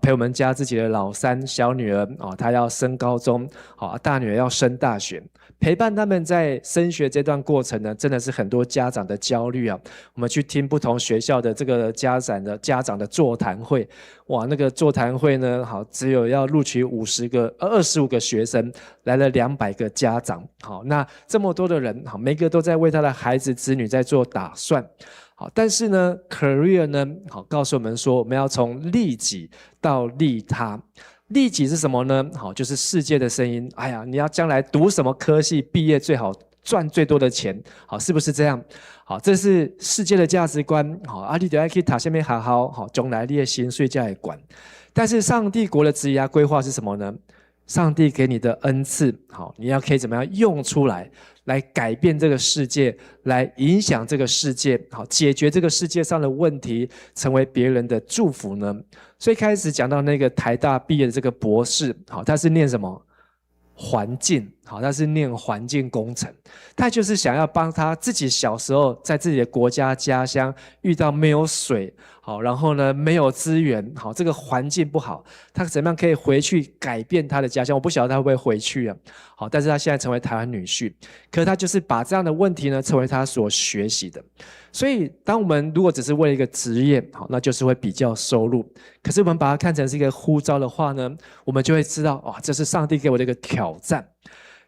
陪我们家自己的老三小女儿她要升高中，好，大女儿要升大学，陪伴他们在升学这段过程呢，真的是很多家长的焦虑啊。我们去听不同学校的这个家长的座谈会，哇，那个座谈会呢，好，只有要录取25个学生，来了200个家长，好，那这么多的人，好，每个都在为他的孩子子女在做打算。好，但是呢 career 呢，好，告诉我们说，我们要从利己到利他。利己是什么呢？好，就是世界的声音。哎呀，你要将来读什么科系，毕业最好赚最多的钱，好，是不是这样？好，这是世界的价值观。好，你就要去塔下面好好，好，将来你的薪水才会管。但是上帝国的职业规划是什么呢？上帝给你的恩赐，好，你要可以怎么样用出来，来改变这个世界，来影响这个世界，好，解决这个世界上的问题，成为别人的祝福呢？所以开始讲到那个台大毕业的这个博士，好，他是念什么？环境，好，他是念环境工程，他就是想要帮他自己小时候在自己的国家家乡遇到没有水，好，然后呢没有资源，好，这个环境不好，他怎么样可以回去改变他的家乡？我不晓得他会不会回去啊，好，但是他现在成为台湾女婿，可是他就是把这样的问题呢成为他所学习的。所以当我们如果只是为了一个职业，好，那就是会比较收入，可是我们把它看成是一个呼召的话呢，我们就会知道，哇，这是上帝给我的一个挑战。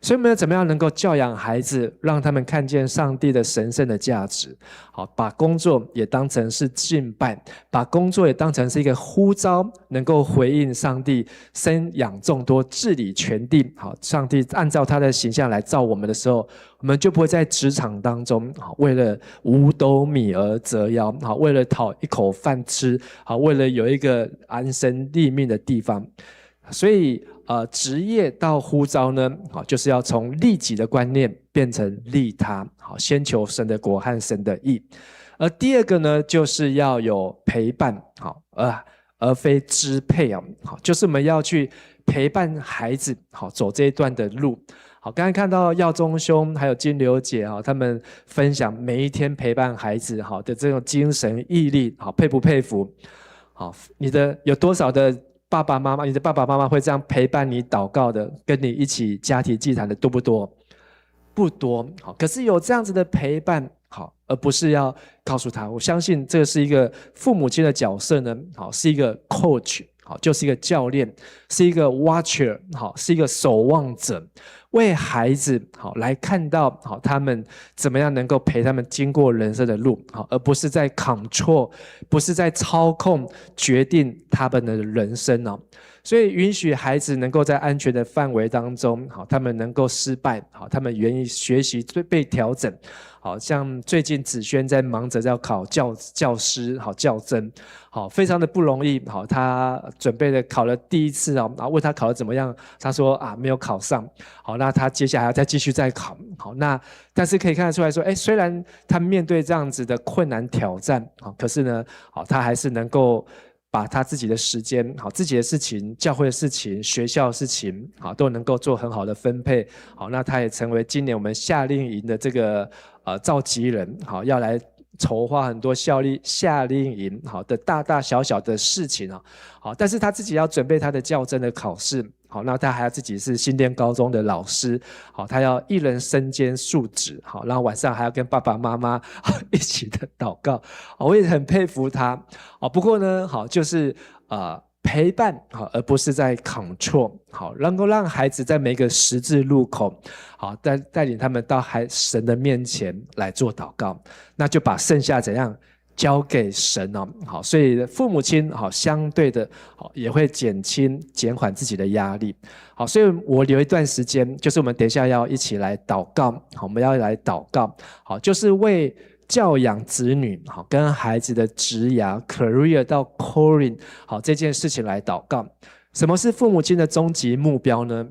所以我们要怎么样能够教养孩子，让他们看见上帝的神圣的价值？好，把工作也当成是敬拜，把工作也当成是一个呼召，能够回应上帝生养众多，治理全地。好，上帝按照他的形象来造我们的时候，我们就不会在职场当中，好，为了5斗米而折腰，好，为了讨一口饭吃，好，为了有一个安身立命的地方。所以职业到呼召呢，好，就是要从利己的观念变成利他，好，先求神的国和神的义。而第二个呢，就是要有陪伴，好，而非支配啊，好，就是我们要去陪伴孩子，好，走这一段的路。好，刚才看到耀宗兄还有金流姐，他们分享每一天陪伴孩子好的这种精神毅力，好，佩不佩服？好，你的有多少的爸爸妈妈，你的爸爸妈妈会这样陪伴你祷告的，跟你一起家庭祭坛的多不多？不多。好，可是有这样子的陪伴，好，而不是要告诉他。我相信这是一个父母亲的角色呢，好，是一个 coach， 好，就是一个教练，是一个 watcher， 好，是一个守望者，为孩子好来看到好他们怎么样能够陪他们经过人生的路，好，而不是在 control， 不是在操控决定他们的人生哦。所以允许孩子能够在安全的范围当中，好，他们能够失败，好，他们愿意学习被调整，好像最近子轩在忙着要考教师，好，教甄，好，非常的不容易，好，他准备的考了第一次啊，问他考得怎么样，他说啊没有考上，好，那他接下来还要再继续再考，好，那但是可以看得出来说，虽然他面对这样子的困难挑战，好，可是呢，好，他还是能够把他自己的时间，好，自己的事情、教会的事情、学校的事情，好，都能够做很好的分配。好，那他也成为今年我们夏令营的这个召集人，好，要来筹划很多夏令营好的大大小小的事情啊。好，但是他自己要准备他的教甄的考试。好，那他还要自己是新店高中的老师，好，他要一人身兼数职，好，然后晚上还要跟爸爸妈妈一起的祷告，我也很佩服他，不过呢，好，就是陪伴，好，而不是在 control， 好，能够让孩子在每个十字路口，好，带领他们到神的面前来做祷告，那就把剩下怎样交给神哦，好，所以父母亲好，相对的好也会减缓自己的压力，好，所以我留一段时间，就是我们等一下要一起来祷告，好，我们要来祷告，好，就是为教养子女，好，跟孩子的职涯 career 到 calling 好这件事情来祷告。什么是父母亲的终极目标呢？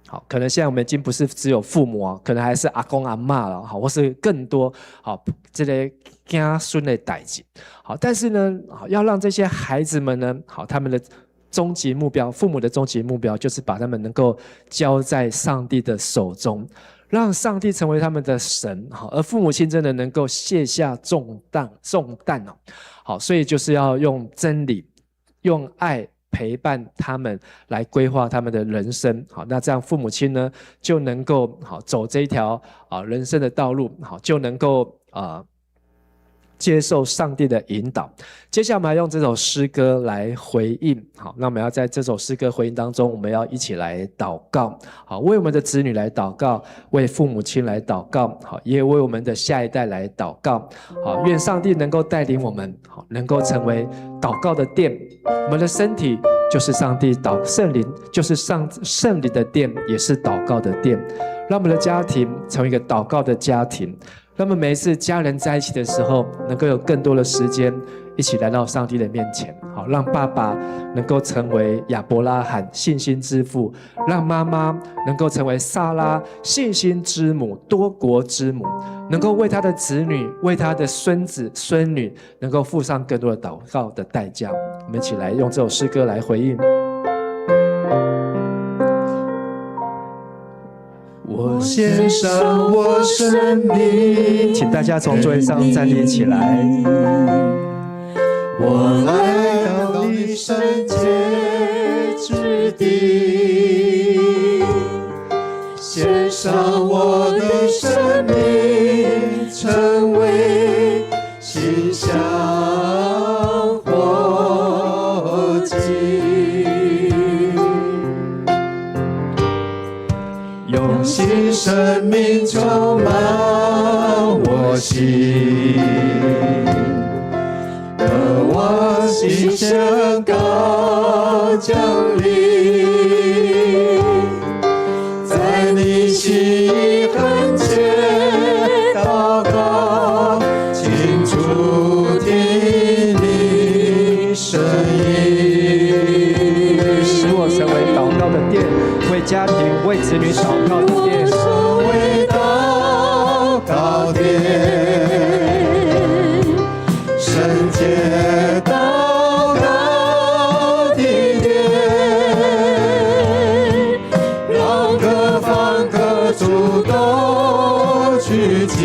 好，可能现在我们已经不是只有父母啊，可能还是阿公阿嬷了，好，或是更多好这类子孙的代志。好，但是呢，好，要让这些孩子们呢，好，他们的终极目标，父母的终极目标就是把他们能够交在上帝的手中，让上帝成为他们的神，好，而父母亲真的能够卸下重担哦。好，所以就是要用真理，用爱。陪伴他们来规划他们的人生，好，那这样父母亲呢就能够好走这一条人生的道路，好，就能够接受上帝的引导。接下来我们要用这首诗歌来回应，好，那我们要在这首诗歌回应当中，我们要一起来祷告，好，为我们的子女来祷告，为父母亲来祷告，好，也为我们的下一代来祷告，好，愿上帝能够带领我们，好，能够成为祷告的殿，我们的身体就是上帝圣灵，就是圣灵的殿，也是祷告的殿，让我们的家庭成为一个祷告的家庭。那么每一次家人在一起的时候，能够有更多的时间一起来到上帝的面前，好，让爸爸能够成为亚伯拉罕信心之父，让妈妈能够成为撒拉信心之母、多国之母，能够为他的子女、为他的孙子孙女，能够付上更多的祷告的代价。我们一起来用这首诗歌来回应。我献上我生命，请大家从座位上站立起来。我来到你圣洁之地，献上我的生命，成为馨香火祭。用新生命充满我心，渴望馨香高降临，在你心意恳切祷告，清楚听你声音，使我成为祷告的殿，为家庭、为子女祷告的殿，成为祷告殿，圣洁祷告的殿，让各方各族都聚集，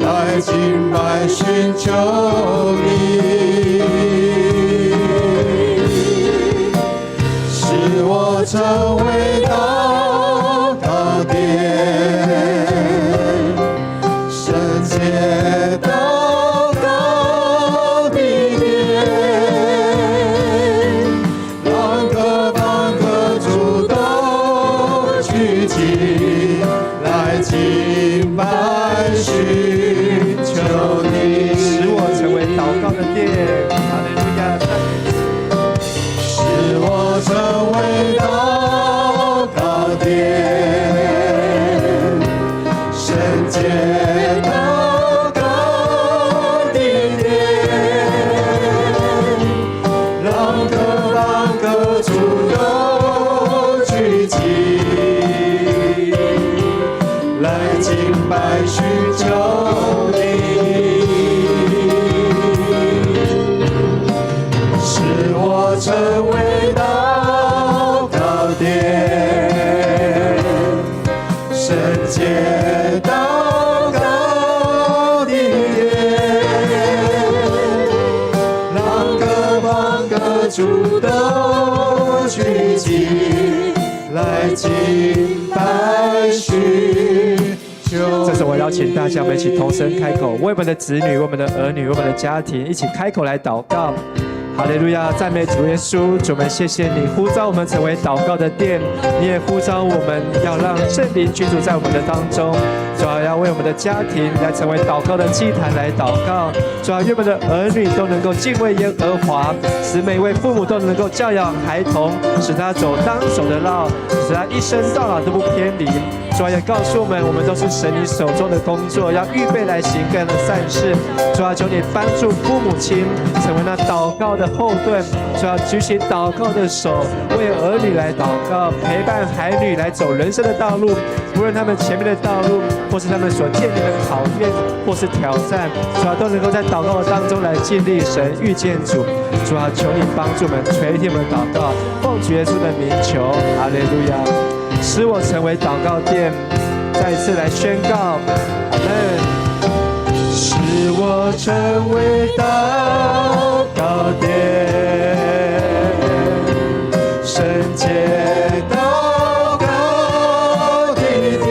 来敬拜寻求你，使我成为主都聚集来敬拜寻求。这时候我邀请大家，我们一起同声开口，为我们的子女、为我们的儿女、为我们的家庭，一起开口来祷告。哈利路亚，赞美主耶稣，主，我们谢谢你呼召我们成为祷告的殿，你也呼召我们要让圣灵居住在我们的当中。主要为我们的家庭来成为祷告的祭坛来祷告。主要愿我们的儿女都能够敬畏耶和华，使每位父母都能够教养孩童，使他走当走的路，使他一生到老都不偏离。主要也告诉我们，我们都是神你手中的工作，要预备来行各样的善事。主要求你帮助父母亲成为那祷告的后盾，主要举起祷告的手，为儿女来祷告，陪伴孩女来走人生的道路，无论他们前面的道路，或是他们所面临的考验，或是挑战，主要都能够在祷告的当中来经历神，遇见主。主要求你帮助我们垂听我们的祷告，奉主耶稣的名求，哈利路亚。使我成为祷告殿，再一次来宣告，阿们。使我成为祷告殿，圣洁祷告的殿，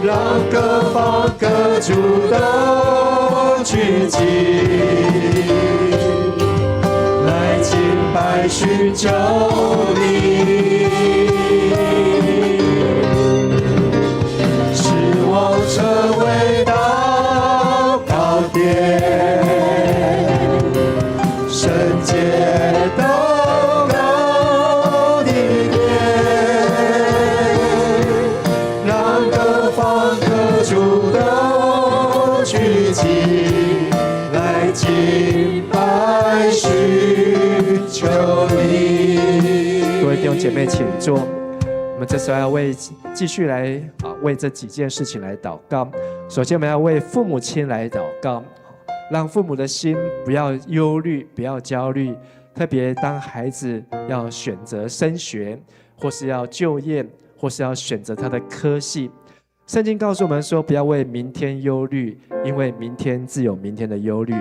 让各方各族都聚集来敬拜寻求你。成为祷告殿，圣洁祷告的殿，让各方各族都聚集来敬拜寻求你。各位弟兄姐妹，请坐。我们这时候要继续来为这几件事情来祷告。首先，我们要为父母亲来祷告，让父母的心不要忧虑，不要焦虑。特别当孩子要选择升学，或是要就业，或是要选择他的科系，圣经告诉我们说，不要为明天忧虑，因为明天自有明天的忧虑。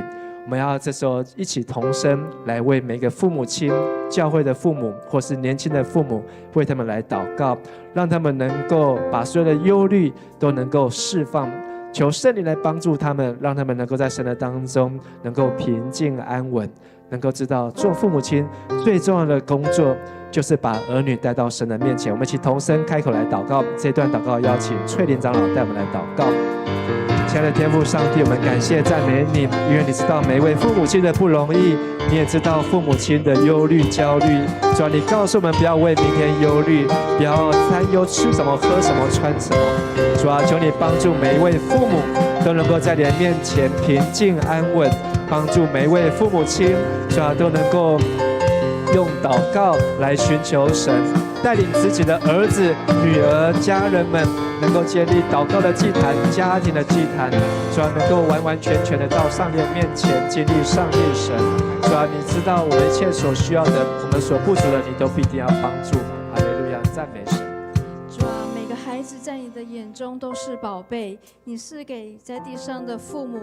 我们要这时候一起同声来为每个父母亲、教会的父母或是年轻的父母，为他们来祷告，让他们能够把所有的忧虑都能够释放，求圣灵来帮助他们，让他们能够在神的当中能够平静安稳，能够知道做父母亲最重要的工作就是把儿女带到神的面前。我们一起同声开口来祷告。这段祷告邀请翠莲长老带我们来祷告。亲爱的天父上帝，我们感谢赞美你，因为你知道每一位父母亲的不容易，你也知道父母亲的忧虑焦虑。主啊，你告诉我们不要为明天忧虑，不要担忧吃什么喝什么穿什么。主啊，求你帮助每一位父母都能够在你的面前平静安稳，帮助每一位父母亲，主啊，都能够用祷告来寻求神，带领自己的儿子、女儿、家人们能够建立祷告的祭坛、家庭的祭坛，主啊，能够完完全全的到上帝的面前经历上帝神。主啊，你知道我们一切所需要的，我们所不足的，你都必定要帮助。哈利路亚，赞美神。主啊，每个孩子在你的眼中都是宝贝，你是给在地上的父母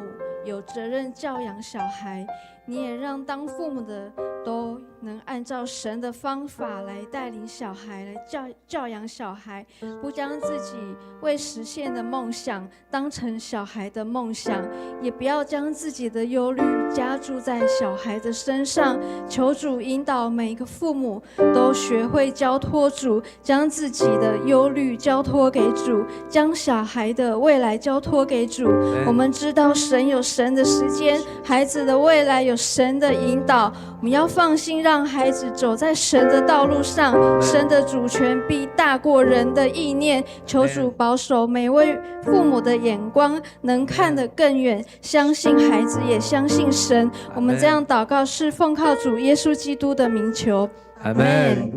有责任教养小孩，你也让当父母的都能按照神的方法来带领小孩，来教养小孩，不将自己未实现的梦想当成小孩的梦想，也不要将自己的忧虑加注在小孩的身上。求主引导每一个父母都学会交托主，将自己的忧虑交托给主，将小孩的未来交托给主。我们知道神有神的时间，孩子的未来有神的引导，我们要放心让孩子走在神的道路上，神的主权必大过人的意念。求主保守每位父母的眼光能看得更远，相信孩子也相信神。我们这样祷告是奉靠主耶稣基督的名求，阿们。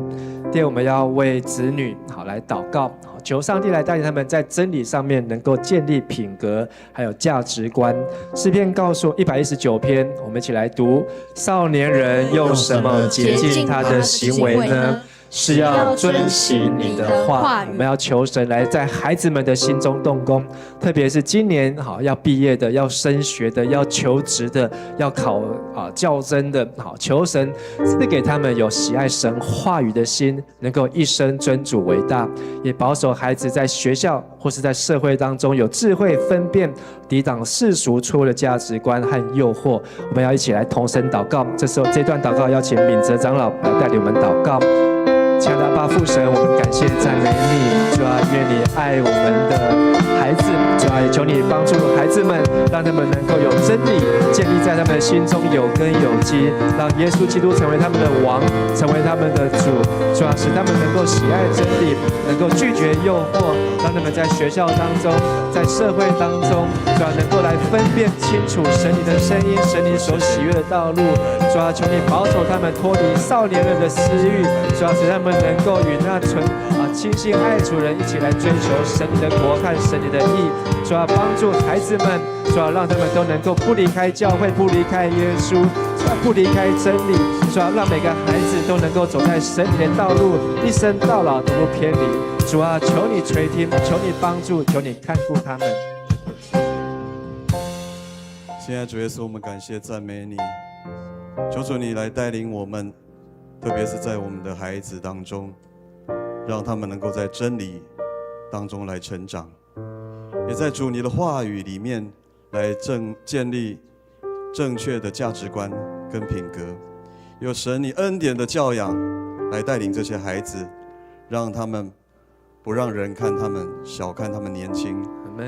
第二，我们要为子女来祷告，求上帝来带领他们在真理上面能够建立品格还有价值观。诗篇告诉119篇，我们一起来读：少年人用什么洁净他的行为呢？是要遵行你的话。我们要求神来在孩子们的心中动工，特别是今年要毕业的、要升学的、要求职的、要考教甄的，求神赐给他们有喜爱神话语的心，能够一生尊主为大，也保守孩子在学校或是在社会当中有智慧分辨，抵挡世俗错误的价值观和诱惑。我们要一起来同声祷告。这时候这段祷告邀请敏哲长老来带领我们祷告。亲爱的阿爸父神，我们感谢赞美你，主啊，愿你爱我们的孩子，主啊，也求你帮助孩子们，让他们能够有真理建立在他们的心中，有根有基，让耶稣基督成为他们的王，成为他们的主，主啊，使他们能够喜爱真理，能够拒绝诱惑，让他们在学校当中，在社会当中，主啊，能够来分辨清楚神你的声音，神你所喜悦的道路，主啊，求你保守他们脱离少年人的私欲，主啊，使他们能够与那清心爱主人一起来追求神你的国和神你的义，主啊，帮助孩子们，主啊，让他们都能够不离开教会，不离开耶稣，主啊，不离开真理，主啊，让每个孩子都能够走在神你的道路，一生到老都不偏离。主啊，求你垂听，求你帮助，求你看顾他们。现在主耶稣，我们感谢赞美你，求主你来带领我们，特别是在我们的孩子当中，让他们能够在真理当中来成长，也在主你的话语里面来建立正确的价值观跟品格，有神你恩典的教养来带领这些孩子，让他们不让人看他们小看他们年轻，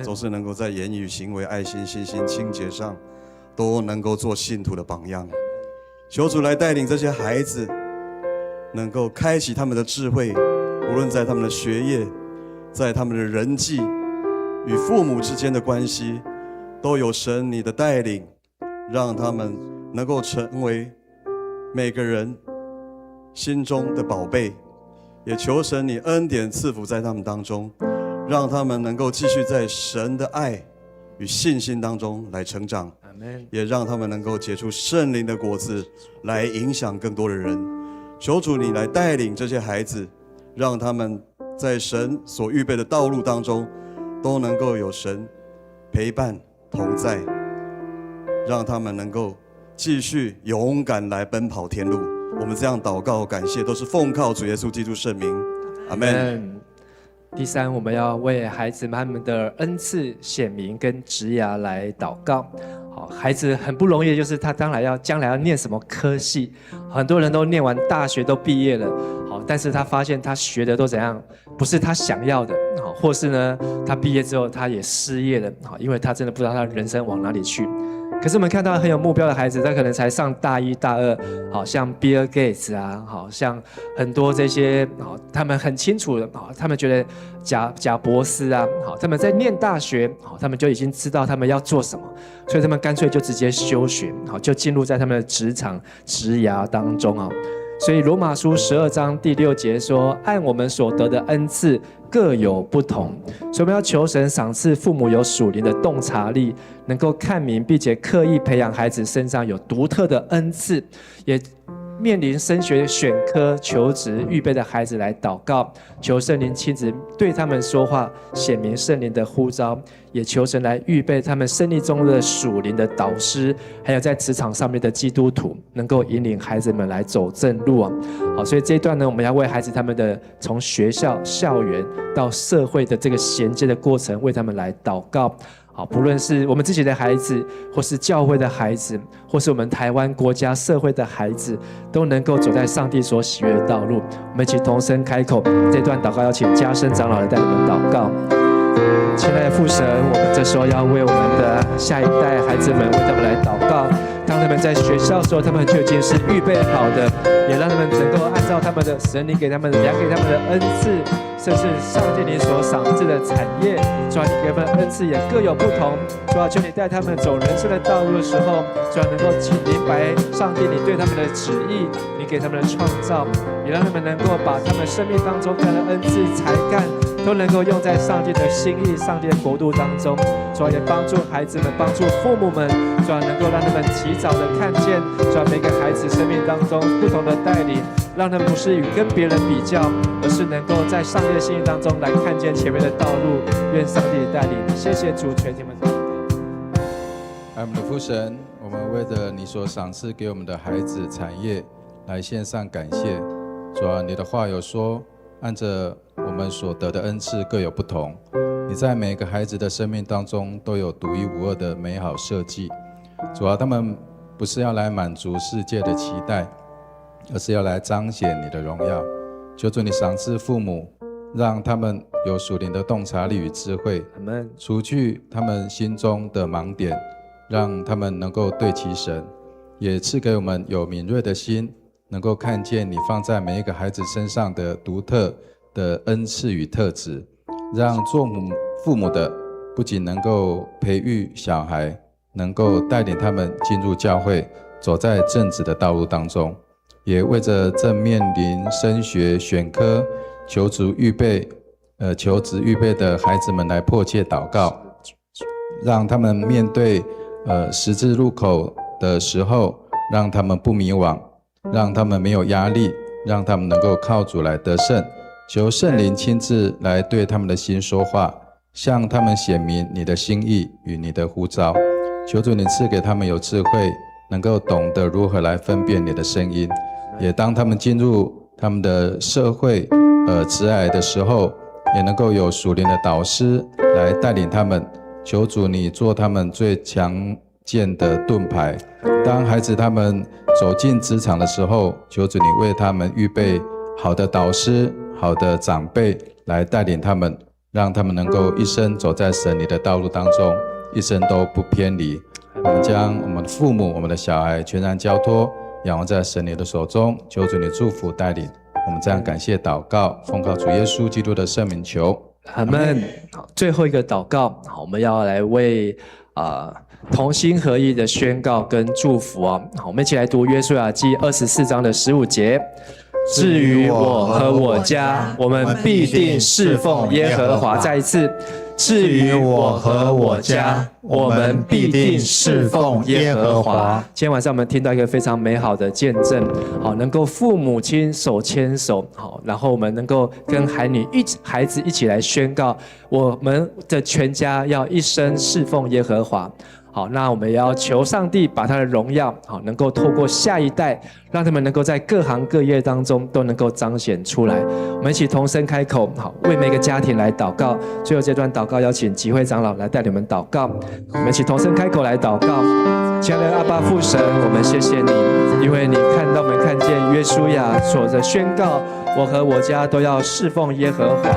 总是能够在言语行为爱心信心清洁上都能够做信徒的榜样。求主来带领这些孩子能够开启他们的智慧，无论在他们的学业，在他们的人际与父母之间的关系，都有神你的带领，让他们能够成为每个人心中的宝贝。也求神你恩典赐福在他们当中，让他们能够继续在神的爱与信心当中来成长，也让他们能够结出圣灵的果子，来影响更多的人。求主你来带领这些孩子，让他们在神所预备的道路当中都能够有神陪伴同在，让他们能够继续勇敢来奔跑天路。我们这样祷告感谢，都是奉靠主耶稣基督圣名，阿们。第三，我们要为孩子们的恩赐显明跟职涯来祷告。好，孩子很不容易，就是他将来要念什么科系，很多人都念完大学都毕业了，好，但是他发现他学的都怎样，不是他想要的，好，或是呢，他毕业之后他也失业了，好，因为他真的不知道他人生往哪里去。可是我们看到很有目标的孩子，他可能才上大一、大二，好像 Bill Gates 啊，好像很多这些，好，他们很清楚的，好，他们觉得贾博士啊，好，他们在念大学，好，他们就已经知道他们要做什么，所以他们干脆就直接休学，好，就进入在他们的职场职涯当中啊。所以罗马书12章第6节说，按我们所得的恩赐各有不同，所以我们要求神赏赐父母有属灵的洞察力，能够看明并且刻意培养孩子身上有独特的恩赐，也面临升学选科求职预备的孩子来祷告，求圣灵亲自对他们说话，显明圣灵的呼召，也求神来预备他们生命中的属灵的导师，还有在职场上面的基督徒，能够引领孩子们来走正路啊。好，所以这一段呢，我们要为孩子他们的从学校校园到社会的这个衔接的过程，为他们来祷告。好，不论是我们自己的孩子，或是教会的孩子，或是我们台湾国家社会的孩子，都能够走在上帝所喜悦的道路。我们一起同声开口，这段祷告要请嘉生长老来带你们祷告。亲爱的父神，我们这时候要为我们的下一代孩子们，为他们来祷告。当他们在学校的时候，他们就已经是预备好的，也让他们能够按照他们的神灵给他们量给他们的恩赐，甚至上帝你所赏赐的产业，主啊，你给他们的恩赐也各有不同。主啊，求你带他们走人生的道路的时候，主啊，能够明白上帝你对他们的旨意，你给他们的创造，也让他们能够把他们生命当中他的恩赐才干都能够用在上帝的心意、上帝的国度当中。主啊，也帮助孩子们，帮助父母们，主啊，能够让他们及早的看见，主啊，每个孩子生命当中不同的带领，让他们不是与跟别人比较，而是能够在上帝的心意当中来看见前面的道路。愿上帝带领，谢谢主，垂听我们祷告。爱我们的父神，我们为着你所赏赐给我们的孩子产业来献上感谢。主啊，你的话有说，按着我们所得的恩赐各有不同，你在每个孩子的生命当中都有独一无二的美好设计。主啊，他们不是要来满足世界的期待，而是要来彰显你的荣耀。求主你赏赐父母，让他们有属灵的洞察力与智慧，除去他们心中的盲点，让他们能够对齐神，也赐给我们有敏锐的心，能够看见你放在每一个孩子身上的独特的恩赐与特质，让做父母的不仅能够培育小孩，能够带领他们进入教会，走在正直的道路当中，也为着正面临升学选科求职预备的孩子们来迫切祷告，让他们面对十字路口的时候，让他们不迷惘，让他们没有压力，让他们能够靠主来得胜。求圣灵亲自来对他们的心说话，向他们显明你的心意与你的呼召。求主你赐给他们有智慧，能够懂得如何来分辨你的声音，也当他们进入他们的社会职涯的时候，也能够有属灵的导师来带领他们。求主你做他们最强健的盾牌，当孩子他们走进职场的时候，求主你为他们预备好的导师、好的长辈来带领他们，让他们能够一生走在神你的道路当中，一生都不偏离。我们将我们的父母、我们的小孩全然交托，仰望在神你的手中，求主你祝福带领。我们这样感谢祷告，奉靠主耶稣基督的圣名求，阿们。最后一个祷告，我们要来为同心合意的宣告跟祝福啊！我们一起来读约书亚记24章的15节。至于我和我家，我们必定侍奉耶和华。再一次，至于我和我家，我们必定侍奉耶和华。今天晚上我们听到一个非常美好的见证，好，能够父母亲手牵手，好，然后我们能够跟孩子一起来宣告，我们的全家要一生侍奉耶和华。好，那我们也要求上帝把他的荣耀，好，能够透过下一代，让他们能够在各行各业当中都能够彰显出来。我们一起同声开口，好，为每个家庭来祷告。最后这段祷告，邀请集会长老来带你们祷告。我们一起同声开口来祷告。亲爱的阿爸父神，我们谢谢你，因为你让我们看见约书亚所的宣告，我和我家都要侍奉耶和华。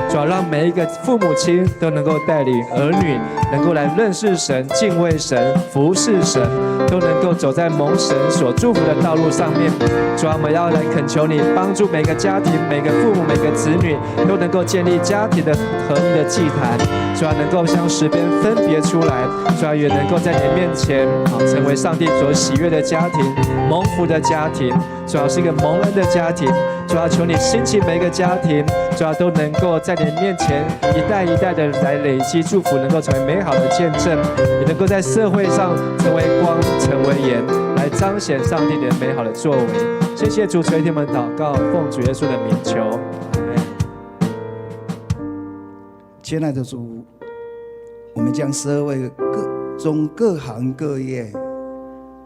主要让每一个父母亲都能够带领儿女，能够来认识神、敬畏神、服侍神，都能够走在蒙神所祝福的道路上面。主要我们要来恳求你帮助每个家庭、每个父母、每个子女都能够建立家庭的合一的祭坛，主要能够将诗篇分别出来，主要也能够在你面前成为上帝所喜悦的家庭、蒙福的家庭，主要是一个蒙恩的家庭。主要求你兴起每一个家庭，主要都能够在你面前一代一代的来累积祝福，能够成为美好的见证，也能够在社会上成为光、成为盐，来彰显上帝的美好的作为。谢谢主垂听我们祷告，奉主耶稣的名求。亲爱的主，我们将社会各行各业，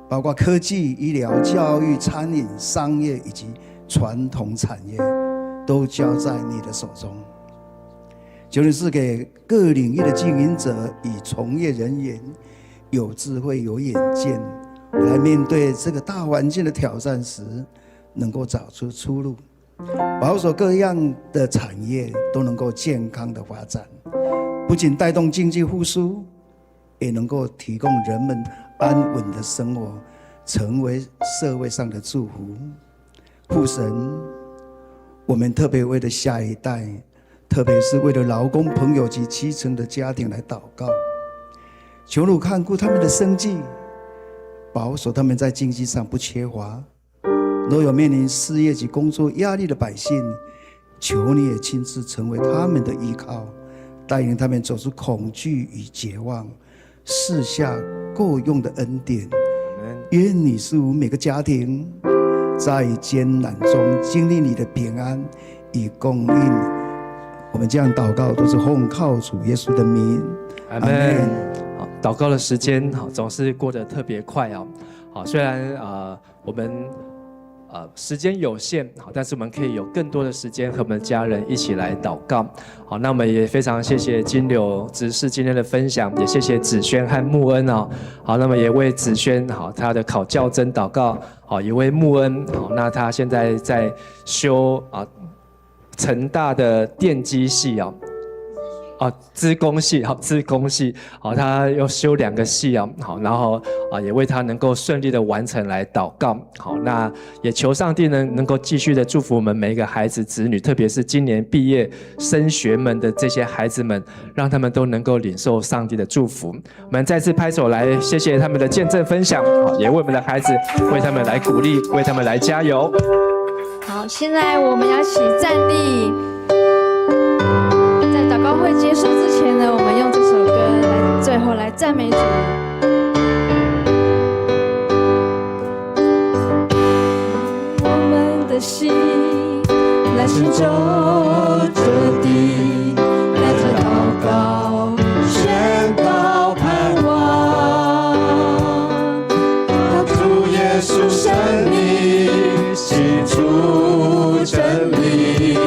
包括科技、医疗、教育、餐饮、商业以及传统产业，都交在你的手中。求你赐给各领域的经营者与从业人员有智慧、有远见，来面对这个大环境的挑战时，能够找出出路，保守各样的产业都能够健康的发展，不仅带动经济复苏，也能够提供人们安稳的生活，成为社会上的祝福。父神，我们特别为了下一代，特别是为了劳工朋友及基层的家庭来祷告，求你看顾他们的生计，保守他们在经济上不缺乏。若有面临失业及工作压力的百姓，求你也亲自成为他们的依靠，带领他们走出恐惧与绝望，赐下够用的恩典。愿你赐福每个家庭，在艰难中经历你的平安与供应。我们这样祷告，都是奉靠主耶稣的名。阿门。好，祷告的时间总是过得特别快哦。好，虽然我们时间有限，好，但是我们可以有更多的时间和我们的家人一起来祷告。好，那我们也非常谢谢金柳执事今天的分享，也谢谢子轩和穆恩哦。好，那么也为子轩他的考教甄祷告。好，也为穆恩那他现在在修成大的电机系资工系他要修2个系好，然后也为他能够顺利的完成来祷告。好，那也求上帝能够继续的祝福我们每一个孩子子女，特别是今年毕业升学们的这些孩子们，让他们都能够领受上帝的祝福。我们再次拍手来谢谢他们的见证分享，也为我们的孩子为他们来鼓励，为他们来加油。好，现在我们要一起站立。在祷告会结束之前呢，我们用这首歌来最后来赞美主。我们的心来行走着地，带着祷告宣告盼望，让主耶稣生命行出真理，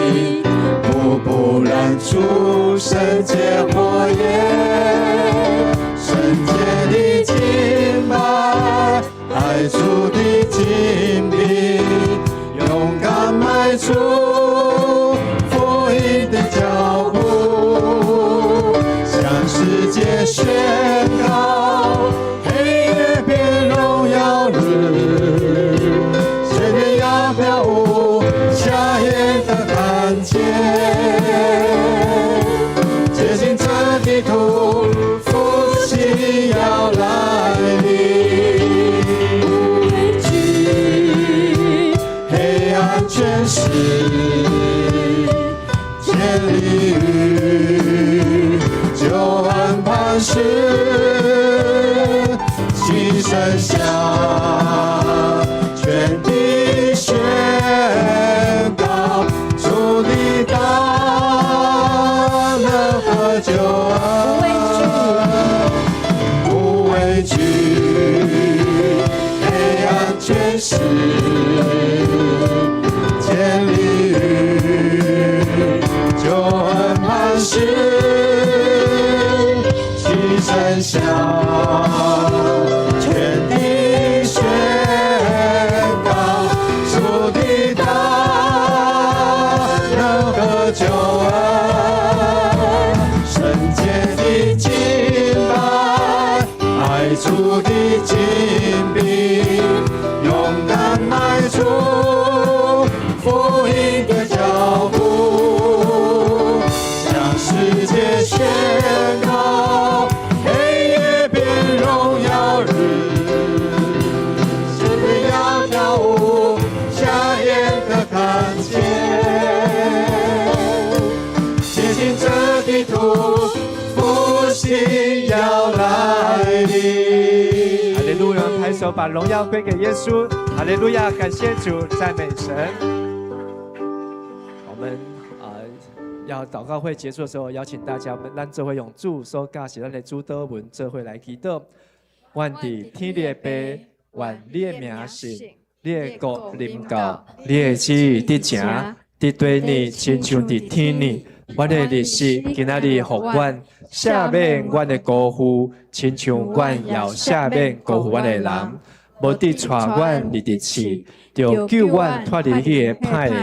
步步燃出圣洁火焰，圣洁的敬拜，爱主的精兵，勇敢迈出福音的脚步，向世界宣告黑夜变荣耀日，水面要飘舞，瞎眼的看见，洁净这地土，复兴要来临。不畏惧黑暗权势，建立于救恩磐石，齐声响，全地宣告主的大能和救恩，不畏惧黑暗权势，建立于救恩磐石，齐声响，全地宣告主的大能和救恩，圣洁的敬拜，爱主的精兵，勇敢迈出福音的脚步，向世界宣告黑夜变荣耀日，世界要跳舞，瞎眼的看见，洁净这地土，复兴要来临。哈利路亚！拍手，把荣耀归给耶稣。哈利路亚！感谢主，赞美神。我们要祷告会结束的时候，邀请大家，咱做会用主所教是咱的主祷文，做会来祈祷。愿伫天地的爸，愿你的名圣，你的国临到，你的旨意伫正，伫地呢，亲像伫天呢。阮的日时，今仔日互阮赦免阮的辜负，亲像阮也赦免辜负阮的人。无伫带阮入地狱，就救阮脱离迄个歹个。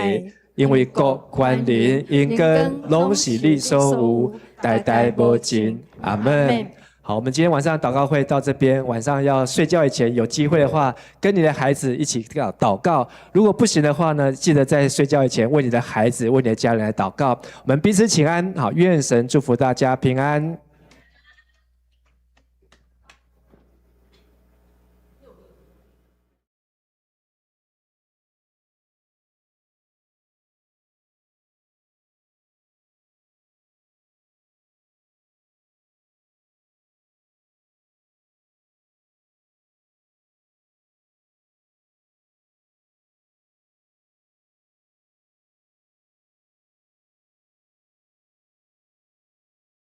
因为国、权力、恩根，拢是你所有，代代无尽。阿门。好，我们今天晚上祷告会到这边。晚上要睡觉以前，有机会的话，跟你的孩子一起祷告。如果不行的话呢，记得在睡觉以前为你的孩子、为你的家人来祷告。我们彼此请安。好，愿神祝福大家平安。